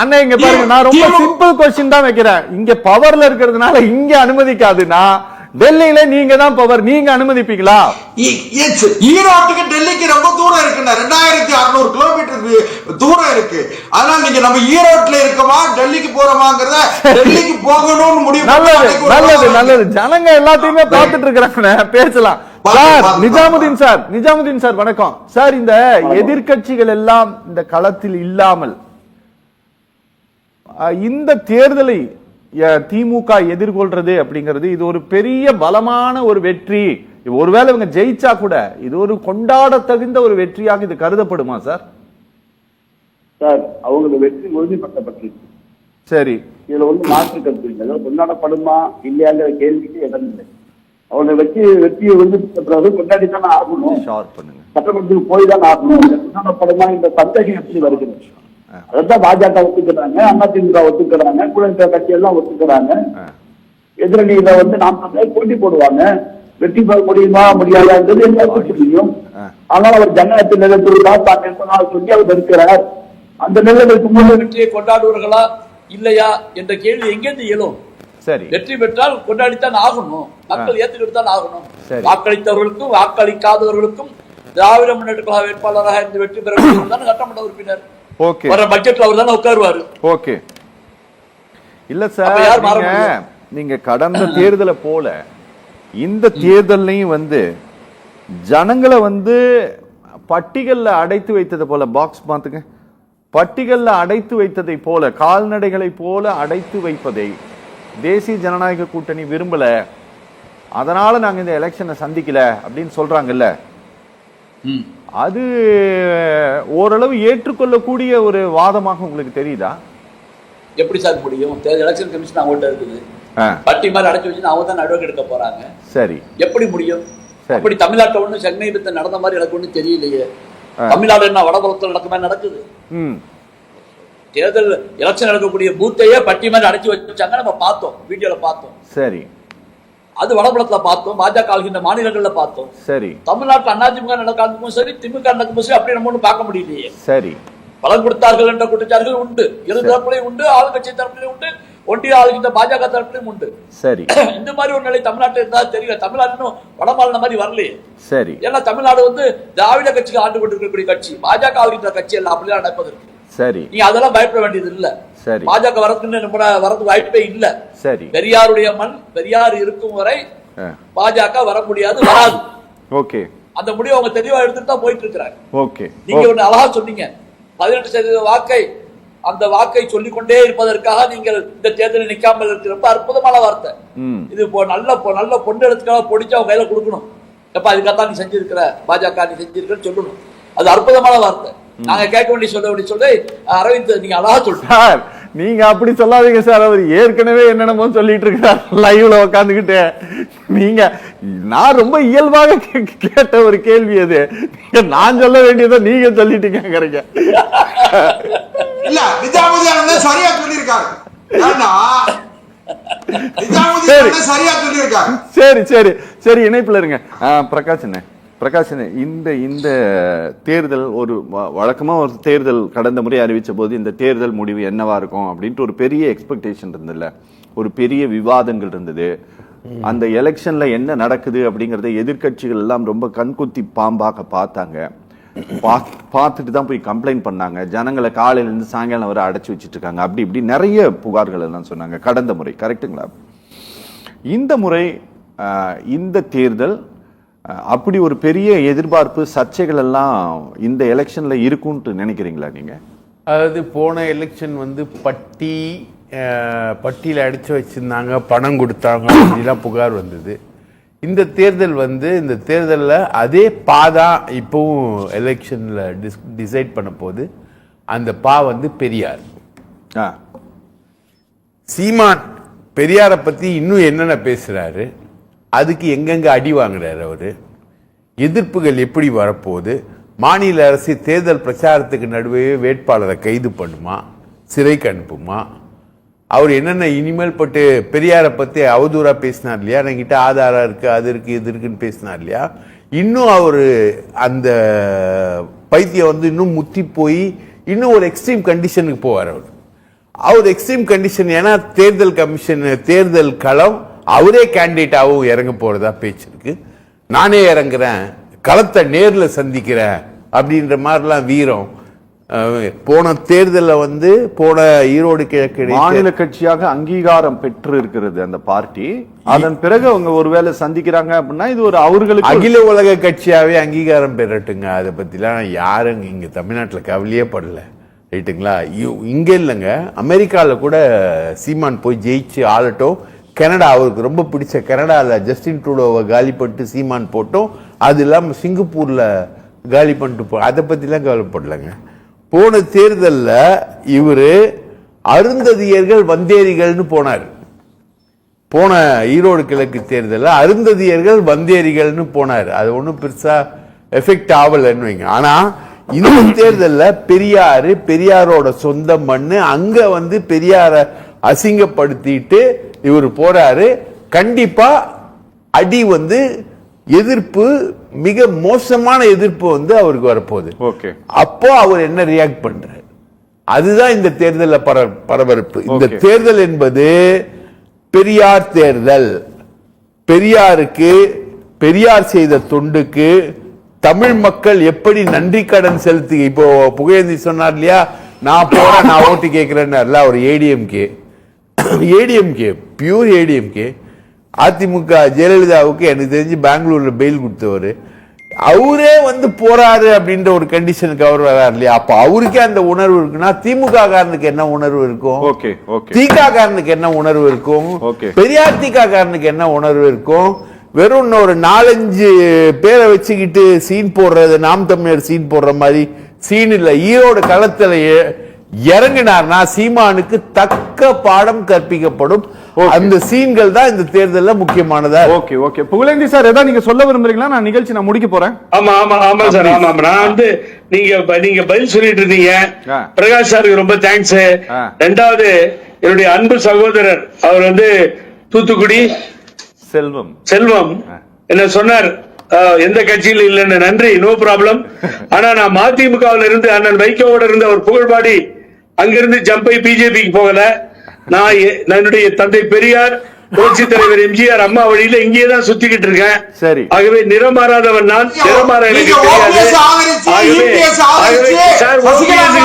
அண்ணா இங்க பாருங்க, நான் ரொம்ப சிம்பிள் क्वेश्चन தான் வைக்கிறேன். இங்க பவர்ல இருக்கிறதுனால இங்க அனுமதிக்காதுன்னா டெல்லியில நீங்க தான் பவர், நீங்க அனுமதிப்பீங்களா? ஈரோட்டுக்கு டெல்லிக்கு ரொம்ப தூரம் இருக்குண்ணா, 2600 கிலோமீட்டர் தூரம் இருக்கு. அதனால நீங்க நம்ம ஈரோட்ல இருக்கமா டெல்லிக்கு போறோமாங்கிறத டெல்லிக்கு போகணும்னு முடிவு. நல்லது ஜனங்க எல்லாத்தையுமே பார்த்துட்டு இருக்கிறாங்க, பேசலாம். சார் நிஜாமுதீன் சார் வணக்கம் சார். இந்த எதிர்க்கட்சிகள் எல்லாம் இந்த களத்தில் இல்லாமல் இந்த தேர்தலை திமுக எதிர்கொள்றது அப்படிங்கிறது இது ஒரு பெரிய பலமான ஒரு வெற்றி. ஒருவேளை இவங்க ஜெயிச்சா கூட இது ஒரு கொண்டாட தகுந்த ஒரு வெற்றியாக இது கருதப்படுமா சார்? சார் அவங்க வெற்றி உறுதிப்படுத்தப்பட்டிருக்கு. சரி, இதுல மாற்று கருத்து இல்லை. கொண்டாடப்படுமா இல்லையாங்கிற கேள்விக்கு இடம் இல்லை. அவங்க வெற்றியை கொண்டாடித்தானே ஆகணும், சட்டமன்றத்துக்கு போய் தான் ஆகணும். கொண்டாடப்படுமா இந்த சந்தேகம் எப்படி வருகிறது? அதான் பாஜக ஒத்துக்கிறாங்க, அதிமுக ஒத்துக்கிறாங்க, கூட கட்சி எல்லாம் ஒத்துக்கிறாங்க. எதிரணியில நாம் போட்டி போடுவாங்க. வெற்றி பெற முடியுமா முடியாதுன்றது எல்லாருக்கும் தெரியும். ஆனால் அவர் ஜனநாயகத்தின் நிலையத்திற்காக தான் நிற்பதாக சொல்லி அவர் இருக்கிறார். அந்த நிலையில் இருக்கும்போது வெற்றியை கொண்டாடுவார்களா இல்லையா என்ற கேள்வி எங்கேருந்து இயலும்? சரி, வெற்றி பெற்றால் கொண்டாடித்தான் ஆகணும், மக்கள் ஏற்றுக்கிட்டு தான் ஆகணும். வாக்களித்தவர்களுக்கும் வாக்களிக்காதவர்களுக்கும் திராவிட முன்னேற்ற கழக வேட்பாளராக இருந்து வெற்றி பெற முடியும் சட்டமன்ற உறுப்பினர். ஓகே, வர பட்ஜெட்ல அவர் தானே உட்காருவாரு. ஓகே, இல்ல சார் நீங்க கடந்த தேர்தலை போல இந்த தேர்தலையும் ஜனங்களை பட்டிகள்ல அடைத்து வைத்தது போல, பாக்ஸ் பாத்துங்க, பட்டிகள்ல அடைத்து வைத்ததை போல, கால்நடைகளை போல அடைத்து வைப்பதை தேசிய ஜனநாயக கூட்டணி விரும்பல, அதனால நாங்க இந்த எலெக்ஷனை சந்திக்கல அப்படின்னு சொல்றாங்கல்ல, அது ஓரளவு ஏற்றுக்கொள்ளக்கூடிய ஒரு வாதமாக உங்களுக்கு தெரியுதா? எப்படி சார் முடியும்? எலெக்ஷன் கமிஷன் அவங்கள்ட்ட இருக்குது, பட்டி மாதிரி அடைச்சு வச்சு அவங்க தான் நடவடிக்கை எடுக்க போறாங்க. சரி, எப்படி முடியும்? அப்படி தமிழ்நாட்டில் ஒண்ணு சமீபத்தில் நடந்த மாதிரி எனக்கு ஒண்ணு தெரியலையே. தமிழ்நாடு என்ன வடபுறத்தில் நடக்க மாதிரி நடக்குது? தேர்தல் எலெக்ஷன் நடக்கக்கூடிய பூத்தையே பட்டி மாதிரி அடைச்சு வச்சாங்க, நம்ம பார்த்தோம், வீடியோல பார்த்தோம். சரி, அது வடபுலத்துல பார்த்தோம், பாஜக ஆளுகின்ற மாநிலங்கள்ல பார்த்தோம். சரி, தமிழ்நாட்டில் அதிமுக நடக்கும் சரி, திமுக நடக்கும் சரி, அப்படி நம்ம ஒண்ணு பார்க்க முடியலையே. சரி, பலன் கொடுத்தார்கள் என்ற குற்றச்சாட்டுகள் உண்டு, இரு தரப்புலையும் உண்டு, ஆளுங்கட்சி தரப்புலையும் உண்டு, ஒன்றிய ஆளுகின்ற பாஜக தரப்புலையும் உண்டு. சரி, இந்த மாதிரி ஒரு நிலை தமிழ்நாட்டில் இருந்தா தெரியல. தமிழ்நாடு வட மாநில மாதிரி வரலையே. சரி, ஏன்னா தமிழ்நாடு திராவிட கட்சிக்கு ஆண்டு கொண்டிருக்கக்கூடிய கட்சி, பாஜக ஆளுகின்ற கட்சி எல்லாம் அப்படிலாம் நடப்பதற்கு. சரி, நீங்க அதெல்லாம் பயப்பட வேண்டியது இல்ல. சரி, பாஜக வரதுக்கு வாய்ப்பே இல்ல. சரி, பெரியாருடைய மண், பெரியார் இருக்கும் வரை பாஜக வர முடியாது, வராது. ஓகே, அந்த முடிவை அவங்க தெளிவா எடுத்துட்டு தான் போயிட்டு இருக்கிறாங்க. ஓகே, நீங்க ஒண்ணு அழகா சொன்னீங்க, 18% வாக்கை, அந்த வாக்கை சொல்லிக்கொண்டே இருப்பதற்காக நீங்கள் இந்த தேர்தலில் நிக்காமல் இருக்கிற ரொம்ப அற்புதமான வார்த்தை இது. நல்ல பொண்ணு எடுத்துக்காக பொடிச்சு அவங்க கையில கொடுக்கணும். எப்ப அதுக்காக நீ செஞ்சிருக்கிற, பாஜக நீ செஞ்சிருக்கன்னு சொல்லணும். அது அற்புதமான வார்த்தை. நாங்க கேட்க வேண்டிய சொல்ல சொல்லி அரவிந்த் நீங்க அழகா சொல்றீங்க. நீங்க அப்படி சொல்லாதீங்க சார். அவர் ஏற்கனவே என்னென்னமோ சொல்லிட்டு இருக்கிறார் லைவ்ல உட்காந்துக்கிட்டு. நீங்க நான் ரொம்ப இயல்பாக கேட்ட ஒரு கேள்வி அது. நான் சொல்ல வேண்டியதை நீங்க சொல்லிட்டீங்க. இல்ல நிஜாமுதீன் சரியா சொல்லியிருக்காரு. சரி சரி சரி, இணைப்புல இருங்க. பிரகாஷ், இந்த தேர்தல் ஒரு வழக்கமா ஒரு தேர்தல் கடந்த முறை அறிவிச்ச போது இந்த தேர்தல் முடிவு என்னவா இருக்கும் அப்படின்ட்டு ஒரு பெரிய எக்ஸ்பெக்டேஷன் இருந்ததுல, ஒரு பெரிய விவாதங்கள் இருந்தது. அந்த எலெக்ஷன்ல என்ன நடக்குது அப்படிங்கறத எதிர்கட்சிகள் எல்லாம் ரொம்ப கண்குத்தி பாம்பாக பார்த்தாங்க. பார்த்துட்டு தான் போய் கம்ப்ளைண்ட் பண்ணாங்க. ஜனங்களை காலையில இருந்து சாயங்காலம் வரை அடைச்சு வச்சுட்டு இருக்காங்க. அப்படி இப்படி நிறைய புகார்கள் எல்லாம் சொன்னாங்க கடந்த முறை. கரெக்டுங்களா? இந்த முறை இந்த தேர்தல் அப்படி ஒரு பெரிய எதிர்பார்ப்பு சர்ச்சைகள் எல்லாம் இந்த எலெக்ஷன்ல இருக்கும்னு நினைக்கிறீங்களா நீங்க? அதாவது போன எலெக்ஷன் வந்து பட்டியல அடிச்சு வச்சிருந்தாங்க, பணம் கொடுத்தாங்க அப்படிலாம் புகார் வந்தது. இந்த தேர்தலில் அதே பாதா இப்பவும் எலெக்ஷன்ல டிசைட் பண்ண போது அந்த வந்து பெரியார். சீமான் பெரியாரை பத்தி இன்னும் என்னென்ன பேசுறாரு, அதுக்கு எங்கெங்க அடி வாங்குறாரு அவரு, எதிர்ப்புகள் எப்படி வரப்போகுது, மாநில அரசு தேர்தல் பிரச்சாரத்துக்கு நடுவே வேட்பாளரை கைது பண்ணுமா, சிறைக்கு அனுப்புமா, அவர் என்னென்ன இனிமேல் பட்டு பெரியாரை பத்தி அவதூறா பேசினார் இல்லையா, என்கிட்ட ஆதாரம் இருக்கு, அது இருக்கு, இது இருக்குன்னு பேசினார் இல்லையா, இன்னும் அவரு அந்த பைத்தியம் இன்னும் முத்தி போய் இன்னும் ஒரு எக்ஸ்ட்ரீம் கண்டிஷனுக்கு போவார். அவர் எக்ஸ்ட்ரீம் கண்டிஷன், ஏன்னா தேர்தல் கமிஷன் தேர்தல் களம் அவரே கேண்டிடேட்டாவும் இறங்க போறதா பேச்சு இருக்கு. நானே இறங்குறேன், களத்தை நேர்ல சந்திக்கிறேன் அப்படின்ற மாதிரிலாம் வீரம். போன தேர்தலில் போன ஈரோடு கிழக்கு மாநில கட்சியாக அங்கீகாரம் பெற்று இருக்கிறது அந்த பார்ட்டி. அதன் பிறகு அவங்க ஒருவேளை சந்திக்கிறாங்க அப்படின்னா இது ஒரு அவர்களுக்கு அகில உலக கட்சியாவே அங்கீகாரம் பெறட்டுங்க. அதை பத்திலாம் யாரும் இங்க தமிழ்நாட்டில் கவலையே படல, ரைட்டுங்களா? இங்க இல்லைங்க, அமெரிக்கால கூட சீமான் போய் ஜெயிச்சு ஆளட்டும். கனடா, அவருக்கு ரொம்ப பிடிச்ச கனடால ஜஸ்டின் ட்ரூடோவை காலி பண்ணிட்டு சீமான் போட்டோம். அது இல்லாம சிங்கப்பூர்ல காலி பண்ணிட்டு அதை பத்திலாம் கவலைப்படலங்க. போன தேர்தலில் இவரு அருந்ததியர்கள் வந்தேரிகள்னு போனார். போன ஈரோடு கிழக்கு தேர்தலில் அருந்ததியர்கள் வந்தேரிகள்னு போனார். அது ஒன்றும் பெருசா எஃபெக்ட் ஆகலன்னு வைங்க. ஆனா இந்த தேர்தலில் பெரியாரோட சொந்த மண்ணு, அங்க பெரியார அசிங்கப்படுத்திட்டு இவர் போறாரு. கண்டிப்பா அடி எதிர்ப்பு, மிக மோசமான எதிர்ப்பு அவருக்கு வரப்போகுது. அப்போ அவர் என்ன ரியாக்ட் பண்றாரு, அதுதான் இந்த தேர்தலில் பரபரப்பு. இந்த தேர்தல் என்பது பெரியார் தேர்தல். பெரியாருக்கு, பெரியார் செய்த தொண்டுக்கு தமிழ் மக்கள் எப்படி நன்றி கடன் செலுத்தி, இப்போ புகழேந்தி சொன்னார் இல்லையா, நான் போறேன், நான் ஓட்டு கேட்கிறேன்னு. அவர் ஏடிஎம்கே பியூர் ஏடிஎம்கே. அதிமுக ஜெயலலிதாவுக்கு எனக்கு தெரிஞ்சு பெங்களூர்ல பெயில் கொடுத்தவர். அவரே போறாரு அப்படின்ற ஒரு கண்டிஷனுக்கு அவர் வராரு இல்லையா. அப்ப அவருக்கே அந்த உணர்வு இருக்குன்னா திமுக காரனுக்கு என்ன உணர்வு இருக்கும், திக காரனுக்கு என்ன உணர்வு இருக்கும், பெரியார் திக காரனுக்கு என்ன உணர்வு இருக்கும்? வெறும் ஒரு 4-5 பேரை வச்சுக்கிட்டு சீன் போடுறது, நாம் தமிழர் சீன் போடுற மாதிரி சீன் இல்ல. ஈரோடு களத்துல இறங்கினார்னா சீமானுக்கு தக்க பாடம் கற்பிக்கப்படும். அந்த சீன்கள் தான் இந்த தேர்தலில் முக்கியமானதா. ஓகே புகழேந்தி சார், ஏதாவது நீங்க சொல்ல விரும்புறீங்களா? நான் நிகழ்ச்சி முடிக்க போறேன். ஆமா சார். நான் நீங்க பதில் சொல்லிட்டு இருந்தீங்க. பிரகாஷ் சாருக்கு ரொம்ப தேங்க்ஸ். ரெண்டாவது என்னுடைய அன்பு சகோதரர் அவர் தூத்துக்குடி செல்வம் என்ன சொன்னார், எந்த கட்சியில் இல்லைன்னு. நன்றி, நோ ப்ராப்ளம். ஆனா நான் மதிமுகவில் இருந்து அண்ணன் வைகோவோட இருந்த ஒரு புகழ்பாடி அங்கிருந்து ஜம்பை பிஜேபிக்கு போகல. நான் என்னுடைய தந்தை பெரியார், புரட்சி தலைவர் எம்ஜிஆர் அம்மா வழியில இங்கேதான் சுத்திக்கிட்டு இருக்கேன். சரி, ஆகவே நிறமாறாதவன் நான். நிறமாற எனக்கு தெரியாது.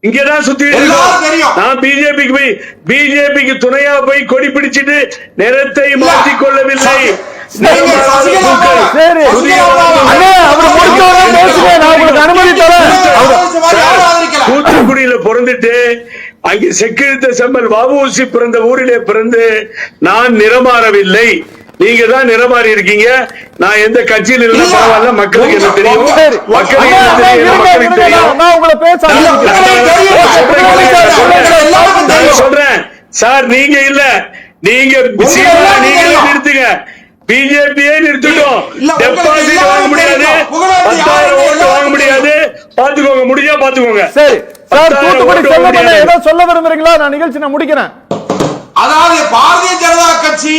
இங்கதான் சுத்தி நான் பிஜேபிக்கு துணையா போய் கொடி பிடிச்சிட்டு நிறத்தை மாற்றிக் கொள்ளவில்லை. தூத்துக்குடியில பிறந்துட்டு அங்கே செக்கிழுத்த செம்மல் வஉசி பிறந்த ஊரிலே பிறந்து நான் நிறமாறவில்லை. நீங்க தான் நிறமாறி இருக்கீங்க. நான் எந்த கட்சியில் இல்ல பரவாயில்ல, மக்களுக்கு என்ன தெரியும், மக்களுக்கு என்ன தெரியும், மக்களுக்கு தெரியும். நான் உங்களை பேச சொல்றேன் சார், நீங்க இல்ல, நீங்க நிறுத்துங்க, பிஜேபியே நிறுத்திட்டோம். டெபாசிட் வாங்க முடியாது, 10,000 ஓட்டு வாங்க முடியாது. பாத்துக்கோங்க, முடிஞ்சா பாத்துக்கோங்க. சரி சார், தூத்துக்குடி செல்வமணி ஏதோ சொல்ல விரும்புறீங்களா? நான் நிகழ்ச்சி நான் முடிக்கிறேன். அதாவது பாரதிய ஜனதா கட்சி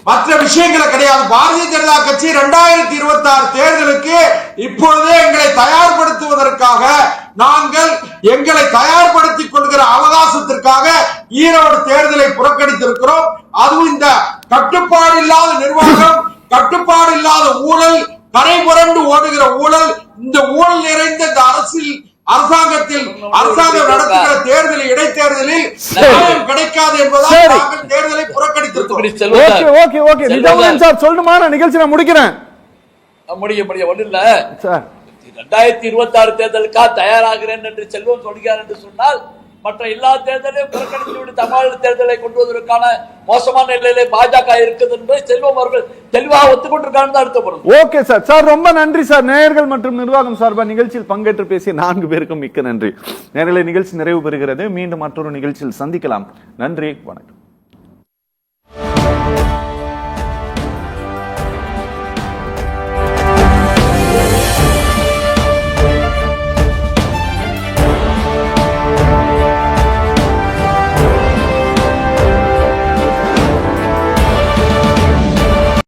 மற்ற விஷயங்களை கிடையாது. பாரதிய ஜனதா கட்சி 2026 தேர்தலுக்கு இப்பொழுதே எங்களை தயார்படுத்துவதற்காக, நாங்கள் எங்களை தயார்படுத்திக் கொள்கிற அவகாசத்திற்காக ஈரோடு தேர்தலை புறக்கணித்திருக்கிறோம். அதுவும் இந்த கட்டுப்பாடு இல்லாத நிர்வாகம், கட்டுப்பாடு இல்லாத ஊழல், கரை புரண்டு ஓடுகிற ஊழல், இந்த ஊழல் நிறைந்த இந்த அரசாங்கத்தில் அரசாங்கம் நடத்துகிற தேர்தலில், இடைத்தேர்தலில் நியாயம் கிடைக்காது என்பதால் நாங்கள் தேர்தலை புறக்கணித்திருக்கிறோம். சொல்லுமா? நான் நிகழ்ச்சி நான் முடிக்கிறேன். முடிய ஒண்ணு இல்ல சார். 2026 தேர்தலுக்காக தயாராகிறேன் என்று செல்வம் சொல்கிறார் என்று சொன்னால், மற்ற எல்லா தேர்தலையும் புறக்கணித்துவிட்டு தமிழ்நாடு தேர்தலை கொண்டு வருவதற்கான மோசமான நிலையிலே பாஜக இருக்குது என்பதை செல்வம் அவர்கள் தெளிவாக ஒத்துக்கொண்டிருக்கான்னு தான் அர்த்தப்படும். Okay sir. சார் ரொம்ப நன்றி சார். நேயர்கள் மற்றும் நிர்வாகம் சார்பாக நிகழ்ச்சியில் பங்கேற்று பேசிய 4 பேருக்கும் மிக்க நன்றி. நேயர்களே, நிகழ்ச்சி நிறைவு பெறுகிறது. மீண்டும் மற்றொரு நிகழ்ச்சியில் சந்திக்கலாம். நன்றி, வணக்கம்.